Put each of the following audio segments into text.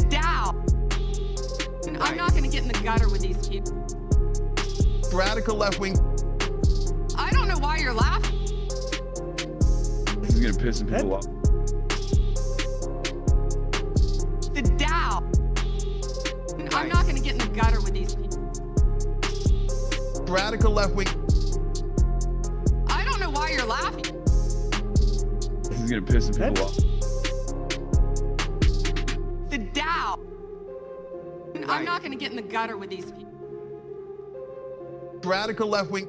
Dow. I'm not going to get in the gutter with these people. Radical left wing. I don't know why you're laughing. This is gonna piss some people off. The Dow. I'm not going to get in the gutter with these people. Radical left wing. I don't know why you're laughing. This is gonna piss some people off. The Dow. I'm not going to get in the gutter with these people. Radical left wing.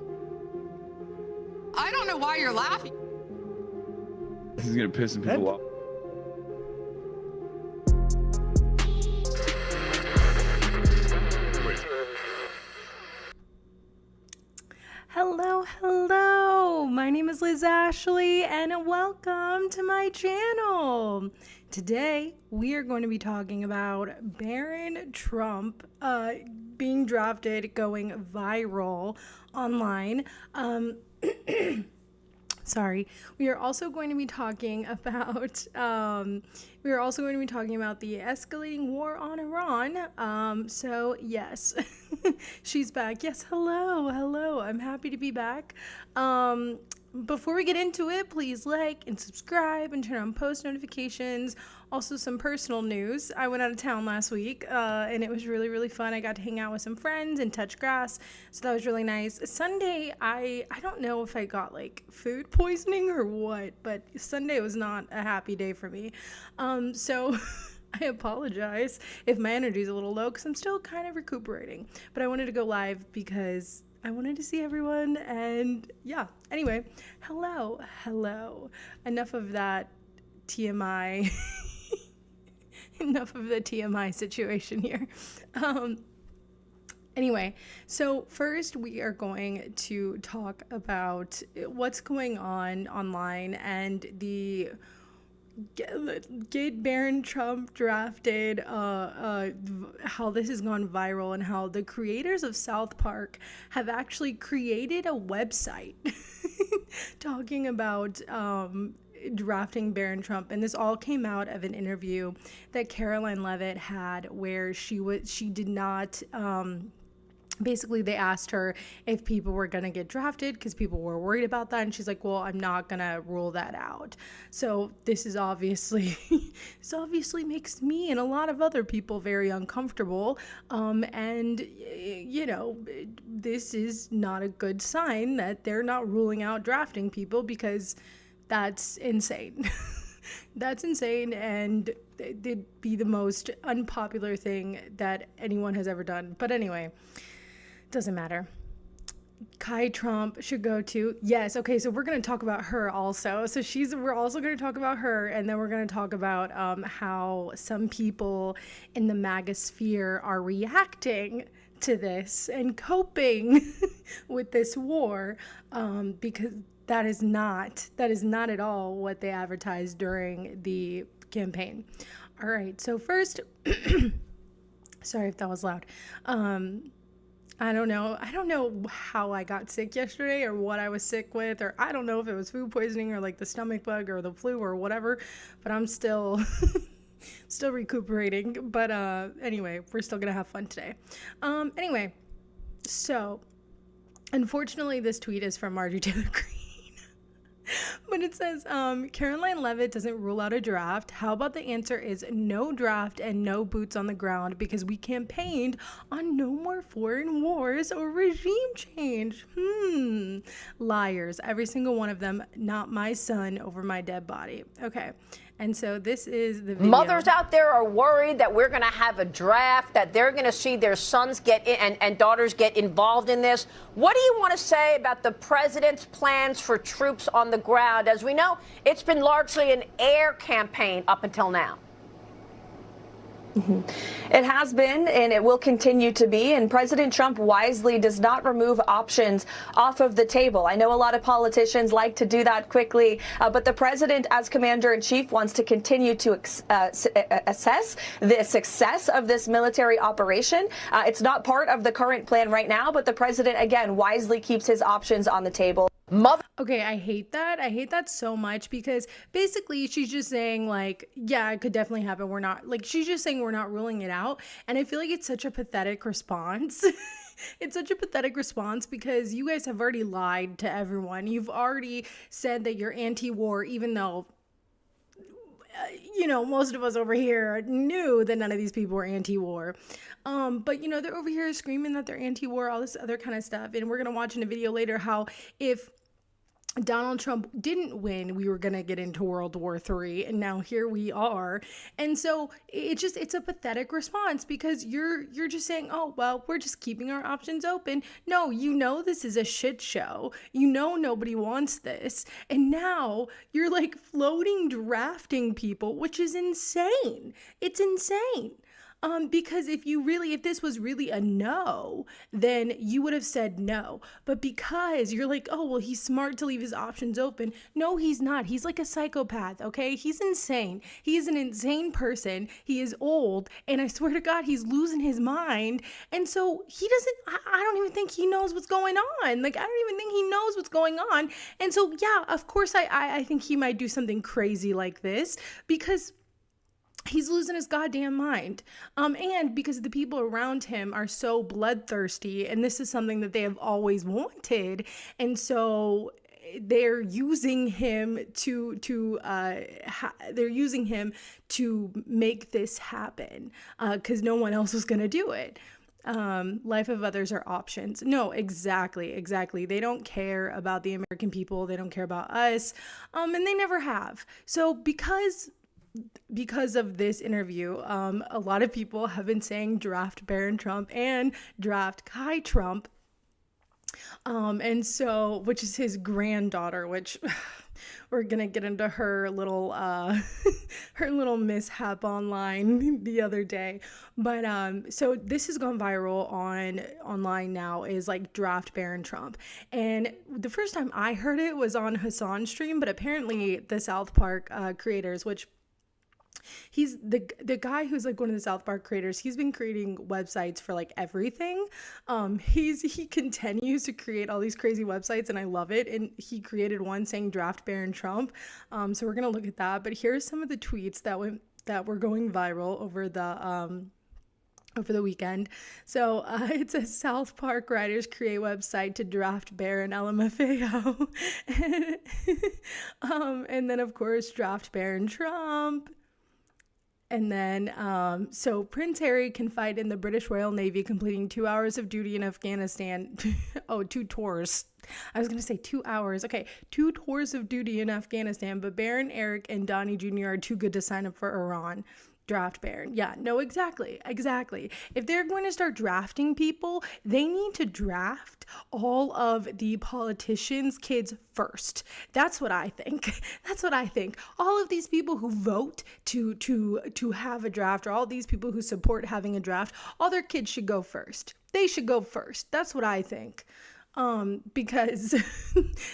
I don't know why you're laughing. This is gonna piss some people off. Hello, my name is Ashlee and welcome to my channel. Today we are going to be talking about Barron Trump being drafted, going viral online. Sorry. We are also going to be talking about the escalating war on Iran. So yes, she's back. Yes, hello. I'm happy to be back. Before we get into it, please like and subscribe and turn on post notifications. Also, some personal news. I went out of town last week, and it was really, really fun. I got to hang out with some friends and touch grass, so that was really nice. Sunday, I don't know if I got, like, food poisoning or what, but Sunday was not a happy day for me. So I apologize if my energy is a little low, because I'm still kind of recuperating. But I wanted to go live because I wanted to see everyone, and yeah. Anyway, hello. Enough of that TMI. Enough of the TMI situation here. Anyway, so first we are going to talk about what's going on online and the get Barron Trump drafted, how this has gone viral and how the creators of South Park have actually created a website talking about drafting Barron Trump, and this all came out of an interview that Caroline Leavitt had where she did not basically they asked her if people were going to get drafted because people were worried about that, and she's like, well, I'm not going to rule that out. So this obviously makes me and a lot of other people very uncomfortable, and you know, this is not a good sign that they're not ruling out drafting people, because that's insane. That's insane, and it'd be the most unpopular thing that anyone has ever done. But anyway, doesn't matter. Kai Trump should go to. Yes, okay, so we're going to talk about her also. So we're also going to talk about her, and then we're going to talk about how some people in the MAGA sphere are reacting to this and coping with this war, because that is not at all what they advertised during the campaign. All right, so first, sorry if that was loud. I don't know how I got sick yesterday or what I was sick with, or I don't know if it was food poisoning or like the stomach bug or the flu or whatever, but I'm still recuperating. But anyway, we're still gonna have fun today. Anyway, so unfortunately this tweet is from Marjorie Taylor Greene. But it says, Caroline Leavitt doesn't rule out a draft. How about the answer is no draft and no boots on the ground, because we campaigned on no more foreign wars or regime change. Liars, every single one of them. Not my son over my dead body. Okay, and so this is the video. Mothers out there are worried that we're going to have a draft, that they're going to see their sons get in and daughters get involved in this. What do you want to say about the president's plans for troops on the ground? As we know, it's been largely an air campaign up until now. It has been, and it will continue to be, and President Trump wisely does not remove options off of the table. I know a lot of politicians like to do that quickly, but the president, as commander-in-chief, wants to continue to assess the success of this military operation. It's not part of the current plan right now, but the president, again, wisely keeps his options on the table. Mother. Okay, I hate that. I hate that so much because basically she's just saying like, yeah, it could definitely happen. We're not like she's just saying we're not ruling it out. And I feel like it's such a pathetic response. It's such a pathetic response because you guys have already lied to everyone. You've already said that you're anti-war, even though most of us over here knew that none of these people were anti-war. But they're over here screaming that they're anti-war, all this other kind of stuff. And we're going to watch in a video later how if Donald Trump didn't win, we were going to get into World War III, and now here we are. And so it's a pathetic response because you're just saying, oh, well, we're just keeping our options open. No, this is a shit show. Nobody wants this. And now you're like floating drafting people, which is insane. It's insane. Because if this was really a no, then you would have said no. But because you're like, oh, well, he's smart to leave his options open. No, he's not. He's like a psychopath, okay? He's insane. He is an insane person. He is old. And I swear to God, he's losing his mind. And so I don't even think he knows what's going on. Like, I don't even think he knows what's going on. And so, yeah, of course, I think he might do something crazy like this because he's losing his goddamn mind. And because the people around him are so bloodthirsty, and this is something that they have always wanted. And so they're using him to make this happen because no one else was going to do it. Life of others are options. No, exactly. They don't care about the American people. They don't care about us. And they never have. So because of this interview, a lot of people have been saying draft Barron Trump and draft Kai Trump. And so, which is his granddaughter, which we're going to get into her little mishap online the other day. But, so this has gone viral online now is like draft Barron Trump. And the first time I heard it was on Hassan's stream, but apparently the South Park creators, which he's the guy who's like one of the South Park creators. He's been creating websites for like everything. He continues to create all these crazy websites and I love it. And he created one saying draft Barron Trump. So we're going to look at that. But here's some of the tweets that were going viral over the weekend. So it says South Park writers create website to draft Barron LMFAO. And then of course draft Barron Trump. And then, so Prince Harry can fight in the British Royal Navy, completing 2 hours of duty in Afghanistan. 2 tours. I was going to say 2 hours. Okay, 2 tours of duty in Afghanistan, but Barron, Eric, and Donnie Jr. are too good to sign up for Iran. Draft Barron. Yeah, no, exactly. If they're going to start drafting people, they need to draft all of the politicians' kids first. That's what I think. All of these people who vote to have a draft, or all these people who support having a draft, all their kids should go first. They should go first. That's what I think. Because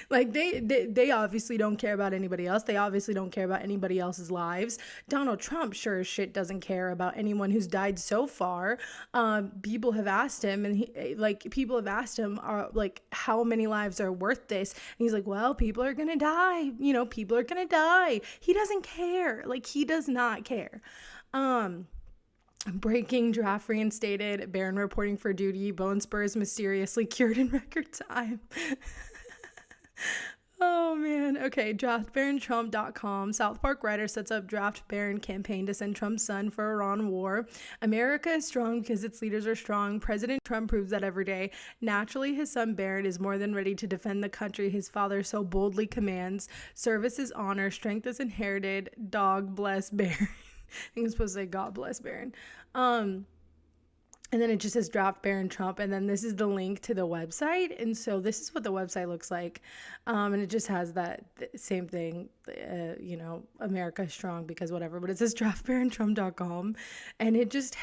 like they obviously don't care about anybody else. They obviously don't care about anybody else's lives. Donald Trump sure as shit doesn't care about anyone who's died so far. People have asked him how many lives are worth this? And he's like, well, people are gonna die. People are gonna die. He doesn't care. Like, he does not care. Breaking draft reinstated, Barron reporting for duty, bone spurs mysteriously cured in record time. Oh man. Okay, draftbarrontrump.com. South Park writer sets up draft Barron campaign to send Trump's son for Iran war. America is strong because its leaders are strong. President Trump proves that every day. Naturally, his son Barron is more than ready to defend the country his father so boldly commands. Service is honor, strength is inherited. Dog bless Barron. I think it's supposed to say God bless Barron. And then it just says draft Barron Trump. And then this is the link to the website. And so this is what the website looks like. And it just has that same thing, America strong because whatever. But it says draftbarrontrump.com. And it's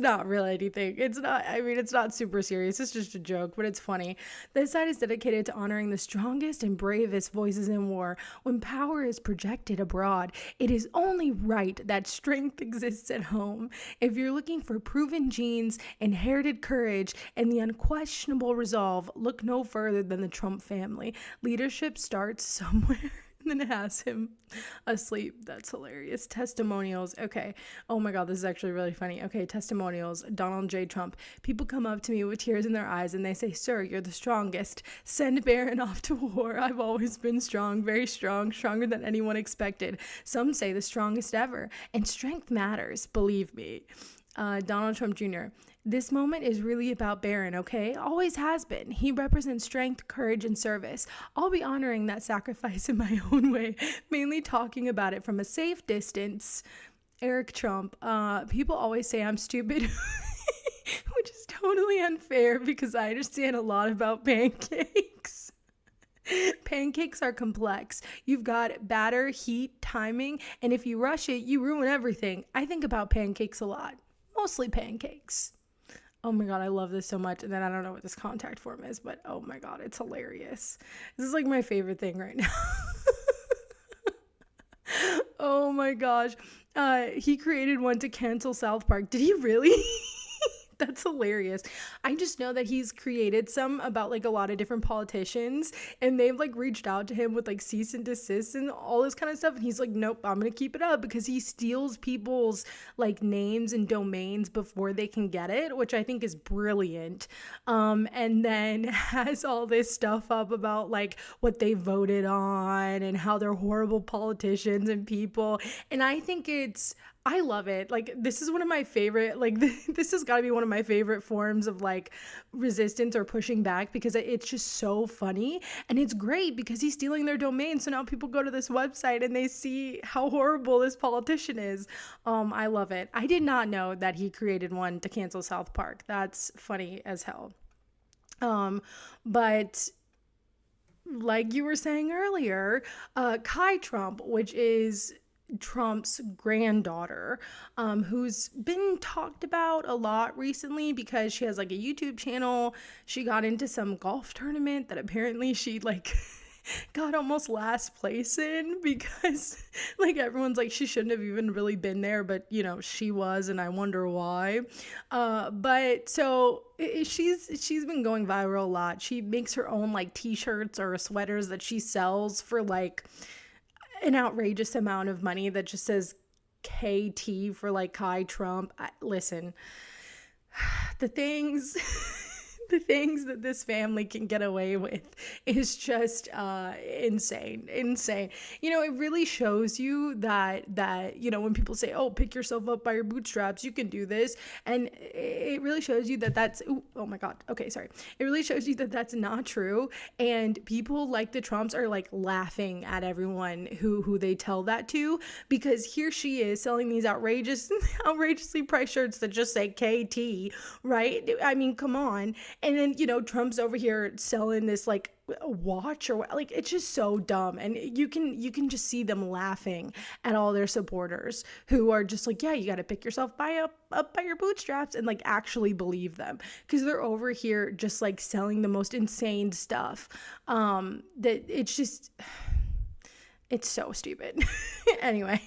not really anything. It's not super serious. It's just a joke, but it's funny. This site is dedicated to honoring the strongest and bravest voices in war. When power is projected abroad, it is only right that strength exists at home. If you're looking for for proven genes, inherited courage, and the unquestionable resolve, look no further than the Trump family. Leadership starts somewhere. And then it has him asleep. That's hilarious. Testimonials. Okay. Oh my God, this is actually really funny. Okay, testimonials. Donald J. Trump. People come up to me with tears in their eyes and they say, "Sir, you're the strongest. Send Barron off to war. I've always been strong, very strong, stronger than anyone expected. Some say the strongest ever. And strength matters, believe me." Donald Trump Jr. This moment is really about Barron, okay? Always has been. He represents strength, courage, and service. I'll be honoring that sacrifice in my own way, mainly talking about it from a safe distance. Eric Trump. People always say I'm stupid, which is totally unfair because I understand a lot about pancakes. Pancakes are complex. You've got batter, heat, timing, and if you rush it, you ruin everything. I think about pancakes a lot. Mostly pancakes. Oh my God, I love this so much. And then I don't know what this contact form is, but oh my God, it's hilarious. This is like my favorite thing right now. Oh my gosh. He created one to cancel South Park. Did he really? That's hilarious. I just know that he's created some about like a lot of different politicians and they've like reached out to him with like cease and desist and all this kind of stuff. And he's like, nope, I'm going to keep it up because he steals people's like names and domains before they can get it, which I think is brilliant. And then has all this stuff up about like what they voted on and how they're horrible politicians and people. And I love it. Like, this is one of my favorite, like, this has got to be one of my favorite forms of, like, resistance or pushing back because it's just so funny. And it's great because he's stealing their domain. So now people go to this website and they see how horrible this politician is. I love it. I did not know that he created one to cancel South Park. That's funny as hell. But like you were saying earlier, Kai Trump, which is Trump's granddaughter, who's been talked about a lot recently because she has like a YouTube channel. She got into some golf tournament that apparently she like got almost last place in because like everyone's like she shouldn't have even really been there, but you know she was, and I wonder why. But so she's been going viral a lot. She makes her own like t-shirts or sweaters that she sells for like an outrageous amount of money that just says KT for like Kai Trump. Listen, the things that this family can get away with is just insane. You know, it really shows you that you know, when people say, oh, pick yourself up by your bootstraps, you can do this, and it really shows you that that's oh my God, okay, sorry, it really shows you that that's not true. And people like the Trumps are like laughing at everyone who they tell that to, because here she is selling these outrageously priced shirts that just say KT, right? I mean, come on. And then, you know, Trump's over here selling this like a watch or like, it's just so dumb. And you can just see them laughing at all their supporters who are just like, yeah, you got to pick yourself up by your bootstraps, and like actually believe them, because they're over here just like selling the most insane stuff. That it's just, it's so stupid. Anyway,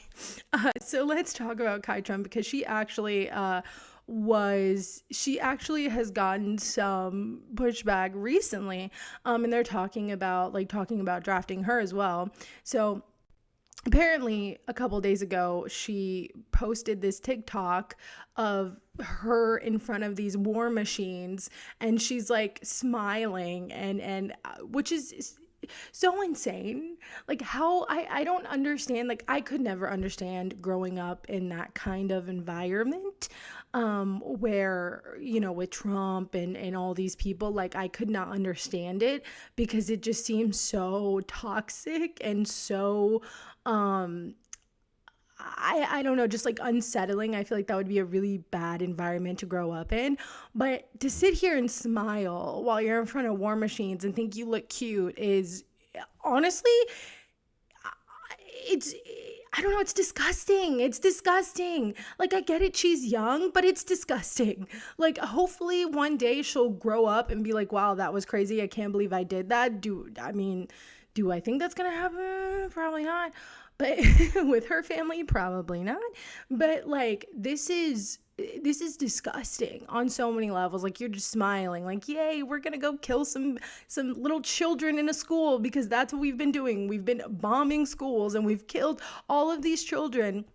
so let's talk about Kai Trump, because she actually has gotten some pushback recently, and they're talking about drafting her as well. So apparently a couple days ago she posted this TikTok of her in front of these war machines, and she's like smiling, and which is so insane. Like, how I don't understand. Like, I could never understand growing up in that kind of environment, where, you know, with Trump and all these people, like I could not understand it, because it just seems so toxic and so I don't know, just like unsettling. I feel like that would be a really bad environment to grow up in. But to sit here and smile while you're in front of war machines and think you look cute is honestly, I don't know, it's disgusting. It's disgusting. Like, I get it, she's young, but it's disgusting. Like, hopefully one day she'll grow up and be like, wow, that was crazy. I can't believe I did that. Do I think that's gonna happen? Probably not. But with her family, probably not. But like, this is this is disgusting on so many levels. Like, you're just smiling, like, yay, we're gonna go kill some little children in a school, because that's what we've been doing. We've been bombing schools and we've killed all of these children.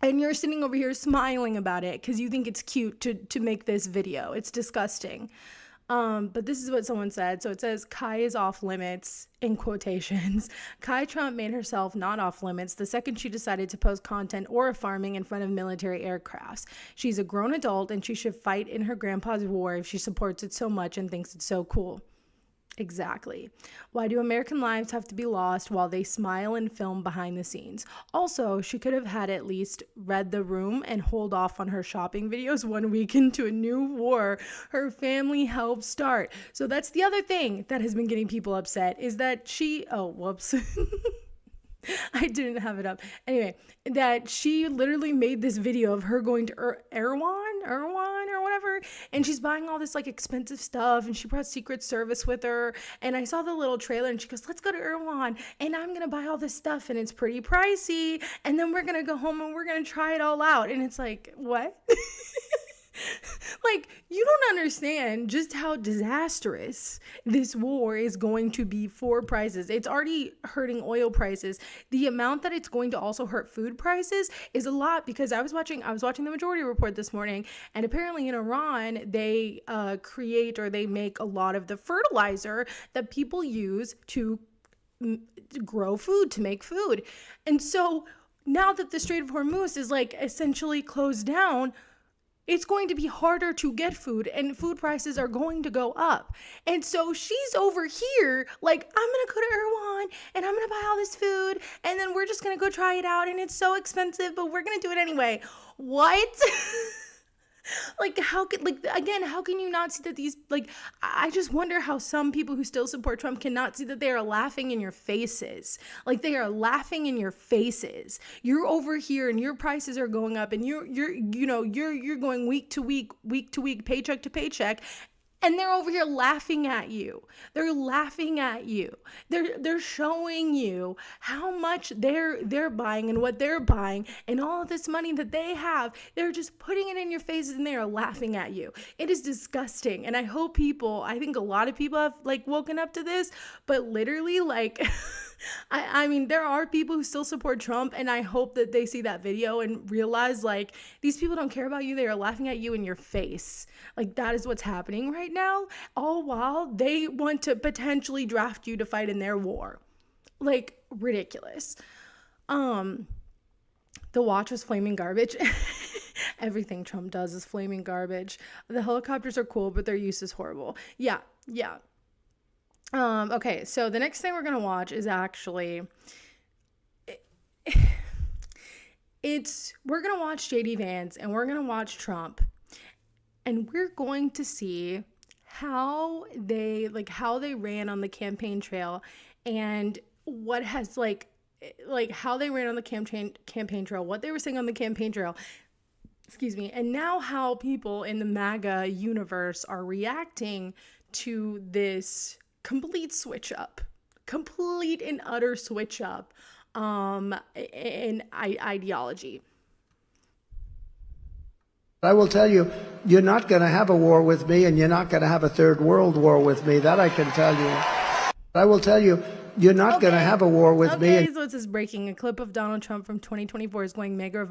And you're sitting over here smiling about it because you think it's cute to make this video. It's disgusting. But this is what someone said. So it says, Kai is off limits, in quotations. Kai Trump made herself not off limits the second she decided to post content or farming in front of military aircrafts. She's a grown adult and she should fight in her grandpa's war if she supports it so much and thinks it's so cool. Exactly. Why do American lives have to be lost while they smile and film behind the scenes? Also, she could have had at least read the room and hold off on her shopping videos 1 week into a new war her family helped start. So that's the other thing that has been getting people upset, is that oh, whoops. I didn't have it up. Anyway, that she literally made this video of her going to Erewhon or whatever, and she's buying all this like expensive stuff, and she brought Secret Service with her, and I saw the little trailer, and she goes, let's go to Erewhon, and I'm gonna buy all this stuff, and it's pretty pricey, and then we're gonna go home and we're gonna try it all out. And it's like, what? Like, you don't understand just how disastrous this war is going to be for prices. It's already hurting oil prices. The amount that it's going to also hurt food prices is a lot, because I was watching the Majority Report this morning, and apparently in Iran they they make a lot of the fertilizer that people use to grow food, to make food. And so now that the Strait of Hormuz is like essentially closed down, it's going to be harder to get food, and food prices are going to go up. And so she's over here like, I'm going to go to Erewhon and I'm going to buy all this food, and then we're just going to go try it out, and it's so expensive, but we're going to do it anyway. What? Like, how can you not see that these, like, I just wonder how some people who still support Trump cannot see that they are laughing in your faces. Like, they are laughing in your faces. You're over here and your prices are going up, and you're going week to week, paycheck to paycheck. And they're over here laughing at you. They're laughing at you. They're showing you how much they're buying and what they're buying, and all of this money that they have. They're just putting it in your faces, and they are laughing at you. It is disgusting. And I think a lot of people have like woken up to this, but literally, like, I mean, there are people who still support Trump, and I hope that they see that video and realize, like, these people don't care about you. They are laughing at you in your face. Like, that is what's happening right now, all while they want to potentially draft you to fight in their war. Like, ridiculous. The watch was flaming garbage. Everything Trump does is flaming garbage. The helicopters are cool, but their use is horrible. Yeah. Okay, so the next thing we're gonna watch is actually we're gonna watch JD Vance and we're gonna watch Trump, and we're going to see how they ran on the campaign trail, and what has like how they ran on the campaign trail, what they were saying on the campaign trail, and now how people in the MAGA universe are reacting to this complete and utter switch up in ideology. I will tell you, you're not going to have a war with me, and you're not going to have a third world war with me. That I can tell you. I will tell you, you're not going to have a war with me. Okay, so it says breaking. A clip of Donald Trump from 2024 is going mega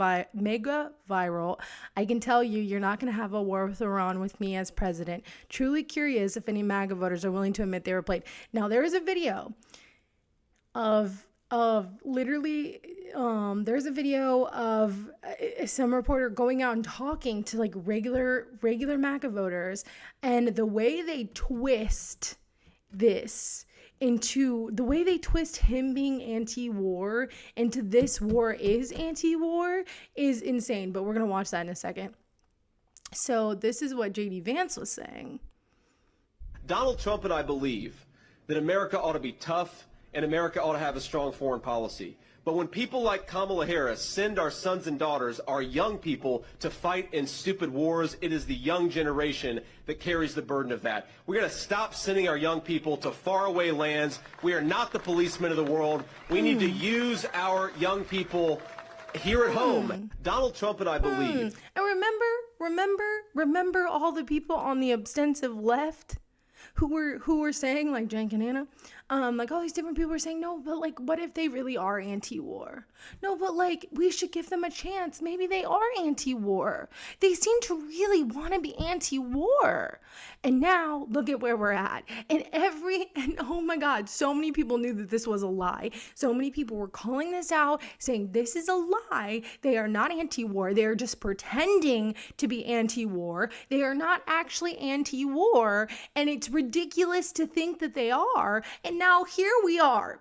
viral. I can tell you, you're not going to have a war with Iran with me as president. Truly curious if any MAGA voters are willing to admit they were played. Now, there is a video of literally, there's a video of some reporter going out and talking to like regular MAGA voters, and the way they twist him being anti-war into this war is anti-war is insane. But we're going to watch that in a second. So this is what JD Vance was saying. Donald Trump and I believe that America ought to be tough and America ought to have a strong foreign policy. But when people like Kamala Harris send our sons and daughters, our young people, to fight in stupid wars, it is the young generation that carries the burden of that. We're going to stop sending our young people to faraway lands. We are not the policemen of the world. We need to use our young people here at home. Donald Trump and I believe. And remember Remember all the people on the abstentive left who were saying, like Jen and Anna, like all these different people were saying, no, but like, what if they really are anti-war? No, but like, we should give them a chance. Maybe they are anti-war. They seem to really want to be anti-war. And now look at where we're at. And oh my God, so many people knew that this was a lie. So many people were calling this out, saying this is a lie. They are not anti-war. They are just pretending to be anti-war. They are not actually anti-war. And it's ridiculous to think that they are. And now here we are.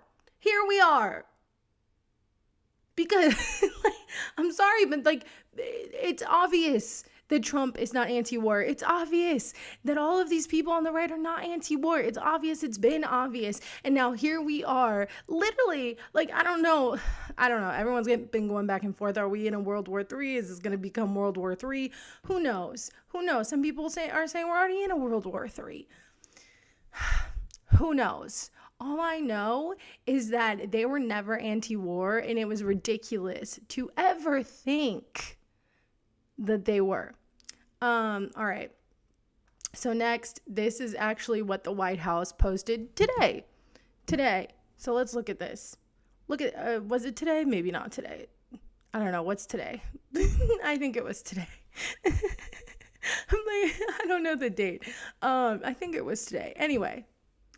Because like, I'm sorry, but like, it's obvious that Trump is not anti-war. It's obvious that all of these people on the right are not anti-war. It's obvious. It's been obvious. And now here we are, literally, like, I don't know. Everyone's been going back and forth. Are we in a World War III? Is this going to become World War III? Who knows? Some people are saying we're already in a World War III. Who knows? All I know is that they were never anti-war, and it was ridiculous to ever think that they were. All right. So next, this is actually what the White House posted today. So let's look at this. Was it today? Maybe not today. I don't know. What's today? I think it was today. I don't know the date. I think it was today. Anyway,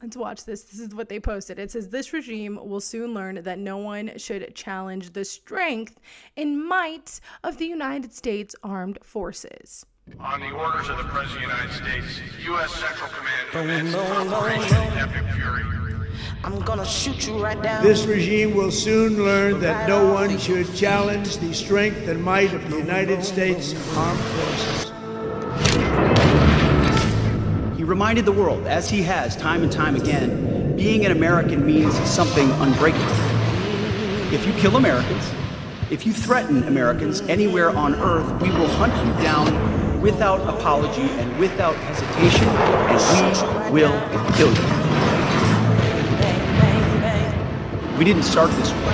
let's watch this. This is what they posted. It says, this regime will soon learn that no one should challenge the strength and might of the United States Armed Forces. On the orders of the President of the United States, U.S. Central Command commences Operation Epic Fury. I'm gonna shoot you right down. This regime will soon learn that no one should challenge the strength and might of the United States Armed Forces. He reminded the world, as he has time and time again, being an American means something unbreakable. If you kill Americans, if you threaten Americans anywhere on earth, we will hunt you down without apology and without hesitation, and we will kill you. We didn't start this war.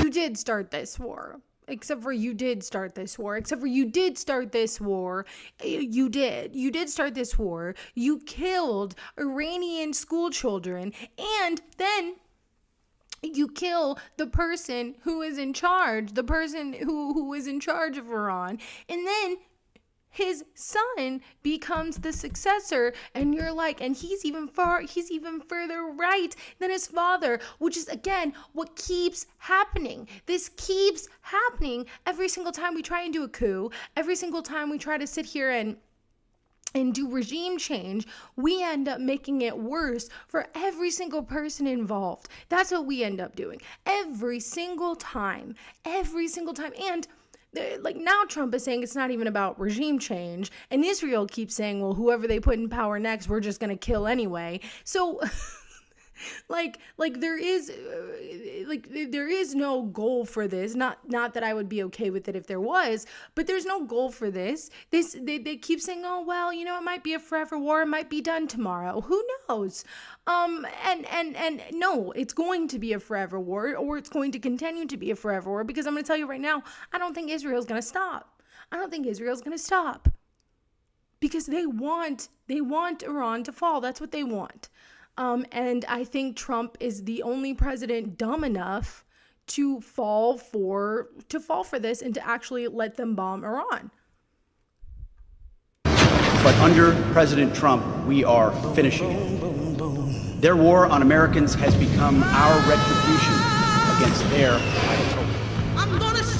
You did start this war. Except for you did start this war. You did start this war. You did start this war. You killed Iranian school children. And then you kill the person who is in charge. The person who is in charge of Iran. And then his son becomes the successor, and you're like, and he's even further right than his father, which is again what keeps happening. This keeps happening every single time we try and do a coup, every single time we try to sit here and do regime change, we end up making it worse for every single person involved. That's what we end up doing every single time. And like now Trump is saying it's not even about regime change, and Israel keeps saying, well, whoever they put in power next, we're just going to kill anyway. So like there is no goal for this. Not that I would be okay with it if there was, but there's no goal for this. They keep saying, oh, well, you know, it might be a forever war. It might be done tomorrow. Who knows? And no, it's going to be a forever war, or it's going to continue to be a forever war, because I'm going to tell you right now, I don't think Israel's going to stop. Because they want Iran to fall. That's what they want. And I think Trump is the only president dumb enough to fall for this and to actually let them bomb Iran. But under President Trump, we are finishing it. Their war on Americans has become our retribution against their idol.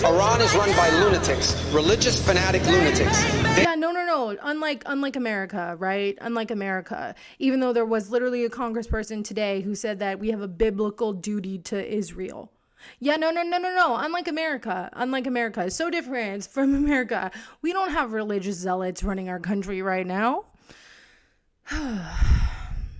Iran is run by lunatics, religious fanatic lunatics. Yeah, no. Unlike America, right? Unlike America. Even though there was literally a congressperson today who said that we have a biblical duty to Israel. Yeah, no. Unlike America. It's so different from America. We don't have religious zealots running our country right now.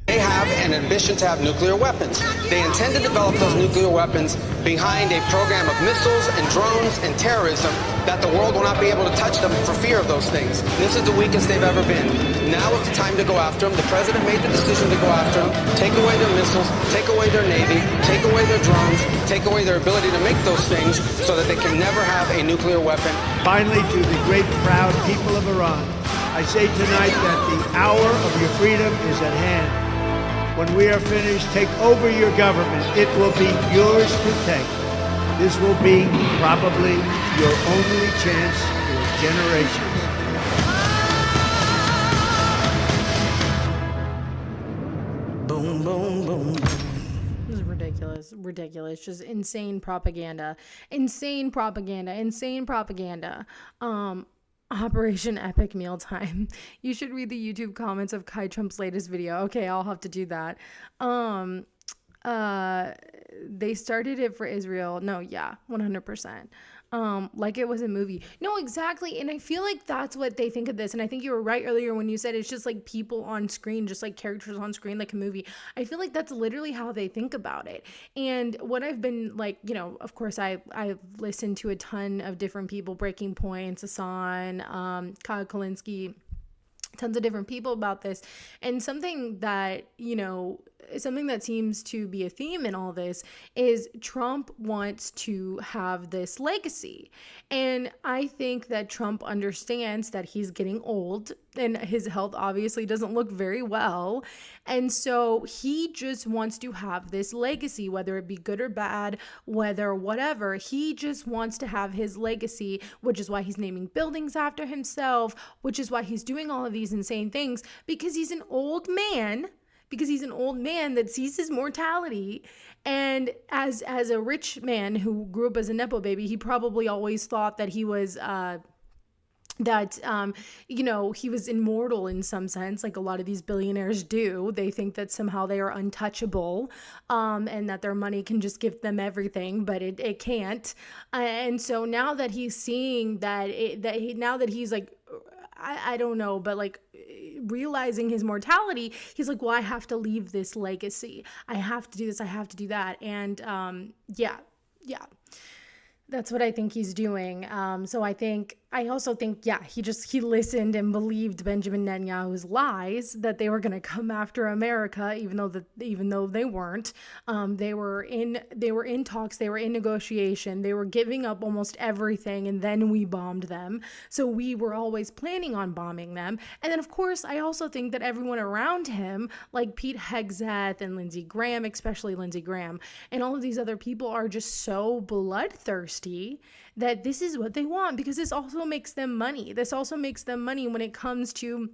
They have an ambition to have nuclear weapons. They intend to develop those nuclear weapons behind a program of missiles and drones and terrorism that the world will not be able to touch them for fear of those things. This is the weakest they've ever been. Now is the time to go after them. The president made the decision to go after them, take away their missiles, take away their navy, take away their drones, take away their ability to make those things so that they can never have a nuclear weapon. Finally, to the great proud people of Iran, I say tonight that the hour of your freedom is at hand. When we are finished, take over your government. It will be yours to take. This will be probably your only chance for generations. Boom, boom, boom. This is ridiculous. Just insane propaganda. Operation Epic Mealtime. You should read the YouTube comments of Kai Trump's latest video. Okay, I'll have to do that. They started it for Israel. No, yeah, 100%. Like it was a movie. No, exactly. And I feel like that's what they think of this. And I think you were right earlier when you said it's just like people on screen, just like characters on screen, like a movie. I feel like that's literally how they think about it. And what I've been like, you know, of course I've listened to a ton of different people, Breaking Points, Hassan, Kyle Kalinske, tons of different people about this. And something that, you know, something that seems to be a theme in all this is Trump wants to have this legacy. And I think that Trump understands that he's getting old and his health obviously doesn't look very well. And so he just wants to have this legacy, whether it be good or bad, whether whatever. He just wants to have his legacy, which is why he's naming buildings after himself, which is why he's doing all of these insane things, because he's an old man. Because he's an old man that sees his mortality. And as a rich man who grew up as a Nepo baby, he probably always thought that he was, you know, he was immortal in some sense, like a lot of these billionaires do. They think that somehow they are untouchable, and that their money can just give them everything, but it can't. And so now that he's seeing that, now that he's like, I don't know, but like realizing his mortality, he's like, well, I have to leave this legacy. I have to do this. I have to do that. And yeah, that's what I think he's doing. So I also think, yeah, he listened and believed Benjamin Netanyahu's lies that they were going to come after America, even though they weren't. They were in talks, they were in negotiation, they were giving up almost everything, and then we bombed them. So we were always planning on bombing them. And then, of course, I also think that everyone around him, like Pete Hegseth and Lindsey Graham, especially Lindsey Graham, and all of these other people are just so bloodthirsty that this is what they want, because this also makes them money. This also makes them money when it comes to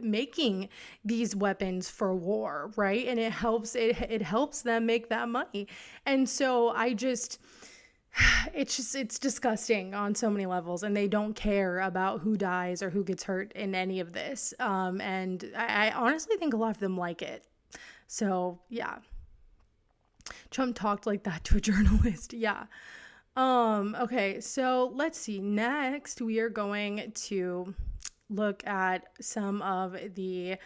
making these weapons for war, right? And it helps them make that money. And so it's disgusting on so many levels, and they don't care about who dies or who gets hurt in any of this. And I honestly think a lot of them like it. So yeah. Trump talked like that to a journalist. Yeah. Okay, so let's see. Next, we are going to look at some of the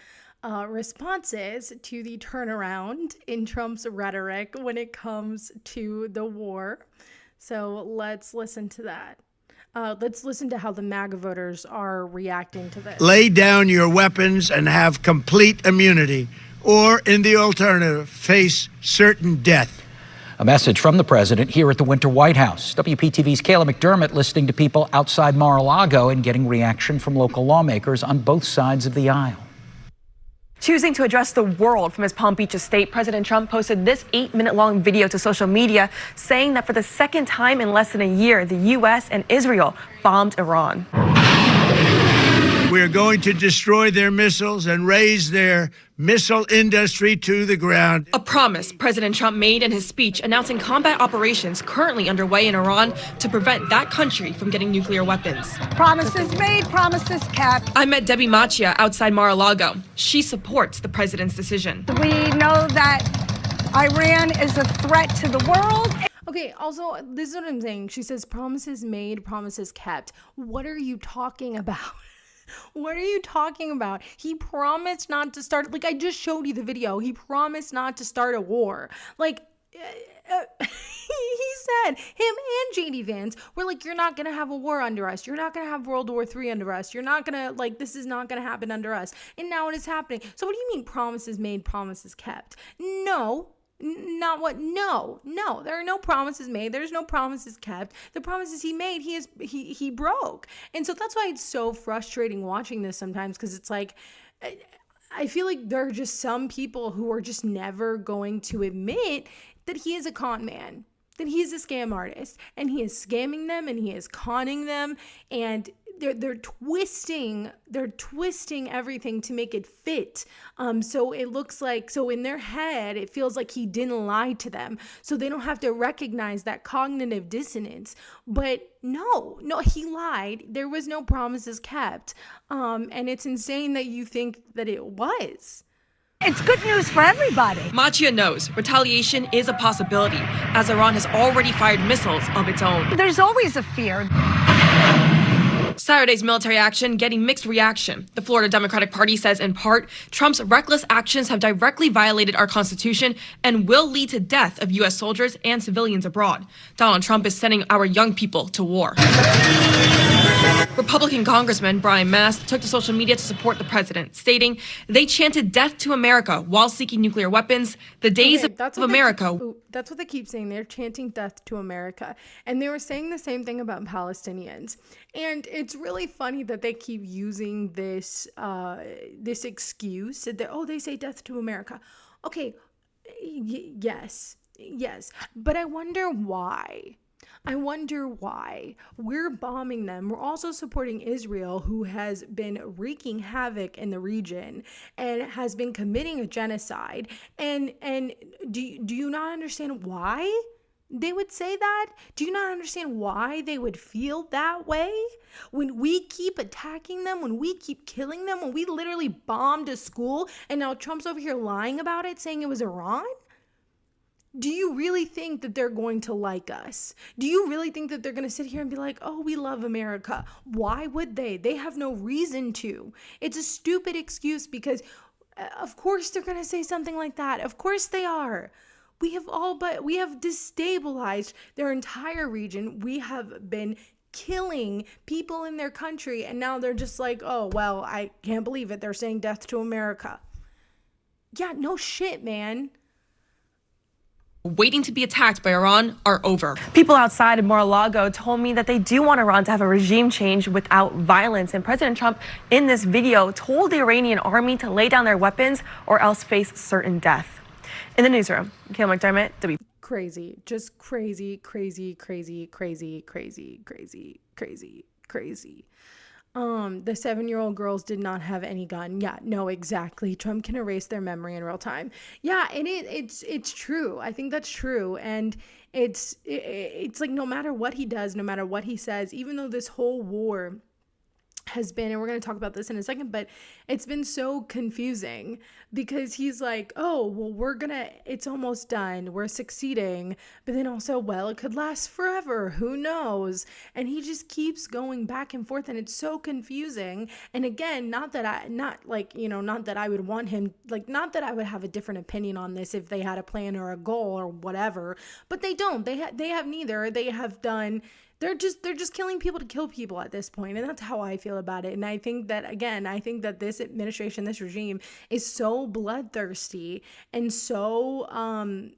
responses to the turnaround in Trump's rhetoric when it comes to the war. So let's listen to that. Let's listen to how the MAGA voters are reacting to this. Lay down your weapons and have complete immunity, or in the alternative, face certain death. A message from the president here at the Winter White House. WPTV's Kayla McDermott listening to people outside Mar-a-Lago and getting reaction from local lawmakers on both sides of the aisle. Choosing to address the world from his Palm Beach estate, President Trump posted this 8-minute-long video to social media saying that for the second time in less than a year, the U.S. and Israel bombed Iran. We're going to destroy their missiles and raise their missile industry to the ground. A promise President Trump made in his speech announcing combat operations currently underway in Iran to prevent that country from getting nuclear weapons. Promises made, promises kept. I met Debbie Macchia outside Mar-a-Lago. She supports the president's decision. We know that Iran is a threat to the world. Okay, also, this is what I'm saying. She says promises made, promises kept. What are you talking about? What are you talking about? He promised not to start, like I just showed you the video. He promised not to start a war. Like, he said, him and JD Vance were like, you're not going to have a war under us. You're not going to have World War III under us. You're not going to, like, this is not going to happen under us. And now it is happening. So what do you mean promises made, promises kept? No. No, there are no promises made. There's no promises kept. The promises he made, he broke. And so that's why it's so frustrating watching this sometimes, because it's like, I feel like there are just some people who are just never going to admit that he is a con man, that he is a scam artist, and he is scamming them and he is conning them, and they're twisting everything to make it fit. So it looks like, so in their head, it feels like he didn't lie to them. So they don't have to recognize that cognitive dissonance. But no, he lied. There was no promises kept. And it's insane that you think that it was. It's good news for everybody. Machia knows retaliation is a possibility, as Iran has already fired missiles of its own. There's always a fear. Saturday's military action getting mixed reaction. The Florida Democratic Party says in part, Trump's reckless actions have directly violated our Constitution and will lead to death of U.S. soldiers and civilians abroad. Donald Trump is sending our young people to war. Republican Congressman Brian Mast took to social media to support the president, stating they chanted death to America while seeking nuclear weapons. The days of America. That's what they keep saying. They're chanting death to America. And they were saying the same thing about Palestinians. And it's really funny that they keep using this this excuse that, they say death to America. Okay, yes. But I wonder why. We're bombing them. We're also supporting Israel, who has been wreaking havoc in the region and has been committing a genocide. And do you not understand why they would say that? Do you not understand why they would feel that way? When we keep attacking them, when we keep killing them, when we literally bombed a school and now Trump's over here lying about it, saying it was Iran? Do you really think that they're going to like us? Do you really think that they're going to sit here and be like, oh, we love America? Why would they? They have no reason to. It's a stupid excuse because, of course, they're going to say something like that. Of course they are. We have destabilized their entire region. We have been killing people in their country. And now they're just like, oh, well, I can't believe it. They're saying death to America. Yeah, no shit, man. Waiting to be attacked by Iran are over. People outside of Mar-a-Lago told me that they do want Iran to have a regime change without violence. And President Trump, in this video, told the Iranian army to lay down their weapons or else face certain death. In the newsroom, Kayla McDermott, Crazy. Just crazy. The 7-year-old girls did not have any gun. Yeah, no, exactly. Trump can erase their memory in real time. Yeah, and it's true. I think that's true. And it's like no matter what he does, no matter what he says, even though this whole war has been, and we're going to talk about this in a second, but it's been so confusing because he's like, oh, well, it's almost done. We're succeeding. But then also, well, it could last forever. Who knows? And he just keeps going back and forth, and it's so confusing. And again, not that I would want him, like, not that I would have a different opinion on this if they had a plan or a goal or whatever, but they don't. They have neither. They have done. They're just killing people to kill people at this point, and that's how I feel about it. And I think that this administration, this regime, is so bloodthirsty and so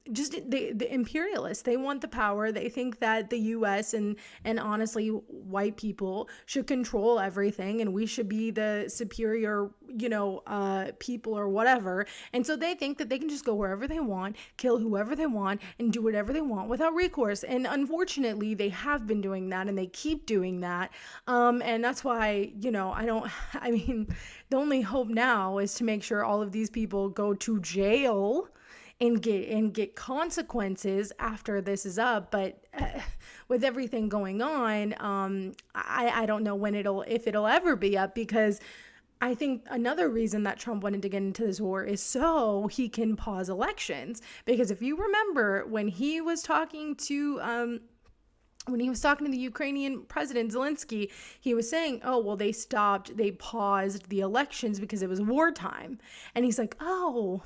the imperialists. They want the power. They think that the U.S. and honestly white people should control everything, and we should be the superior people or whatever. And so they think that they can just go wherever they want, kill whoever they want, and do whatever they want without recourse. And unfortunately, they have been doing that, and they keep doing that. And that's why, the only hope now is to make sure all of these people go to jail and get consequences after this is up. But with everything going on, I don't know if it'll ever be up, because I think another reason that Trump wanted to get into this war is so he can pause elections. Because if you remember when he was talking to when he was talking to the Ukrainian president Zelensky, he was saying, oh, well, they paused the elections because it was wartime. And he's like, oh,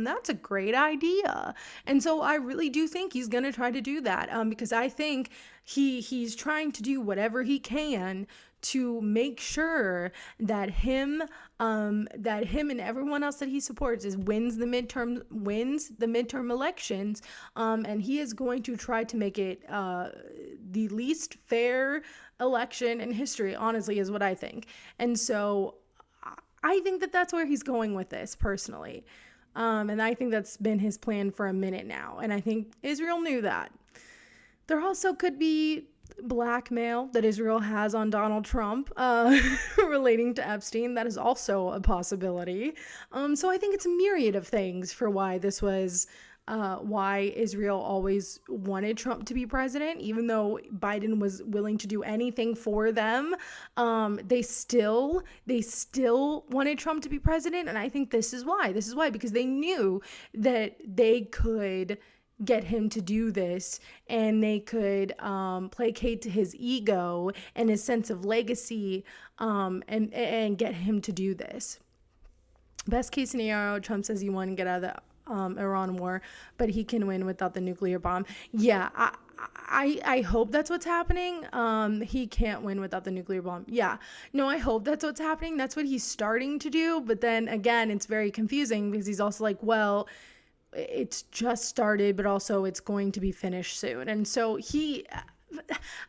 that's a great idea. And so I really do think he's going to try to do that, because I think he's trying to do whatever he can to make sure that him and everyone else that he supports wins the midterm elections, and he is going to try to make it the least fair election in history, honestly, is what I think. And so I think that that's where he's going with this personally, and I think that's been his plan for a minute now, and I think Israel knew that. There also could be blackmail that Israel has on Donald Trump relating to Epstein. That is also a possibility. So I think it's a myriad of things for why this was why Israel always wanted Trump to be president, even though Biden was willing to do anything for them. They still wanted Trump to be president, and I think this is why, because they knew that they could get him to do this, and they could placate to his ego and his sense of legacy, and get him to do this. Best case scenario, Trump says he won and get out of the Iran war, but he can win without the nuclear bomb. Yeah, I hope that's what's happening. He can't win without the nuclear bomb. Yeah, no, I hope that's what's happening. That's what he's starting to do. But then again, it's very confusing because he's also like, well, it's just started, but also it's going to be finished soon. And so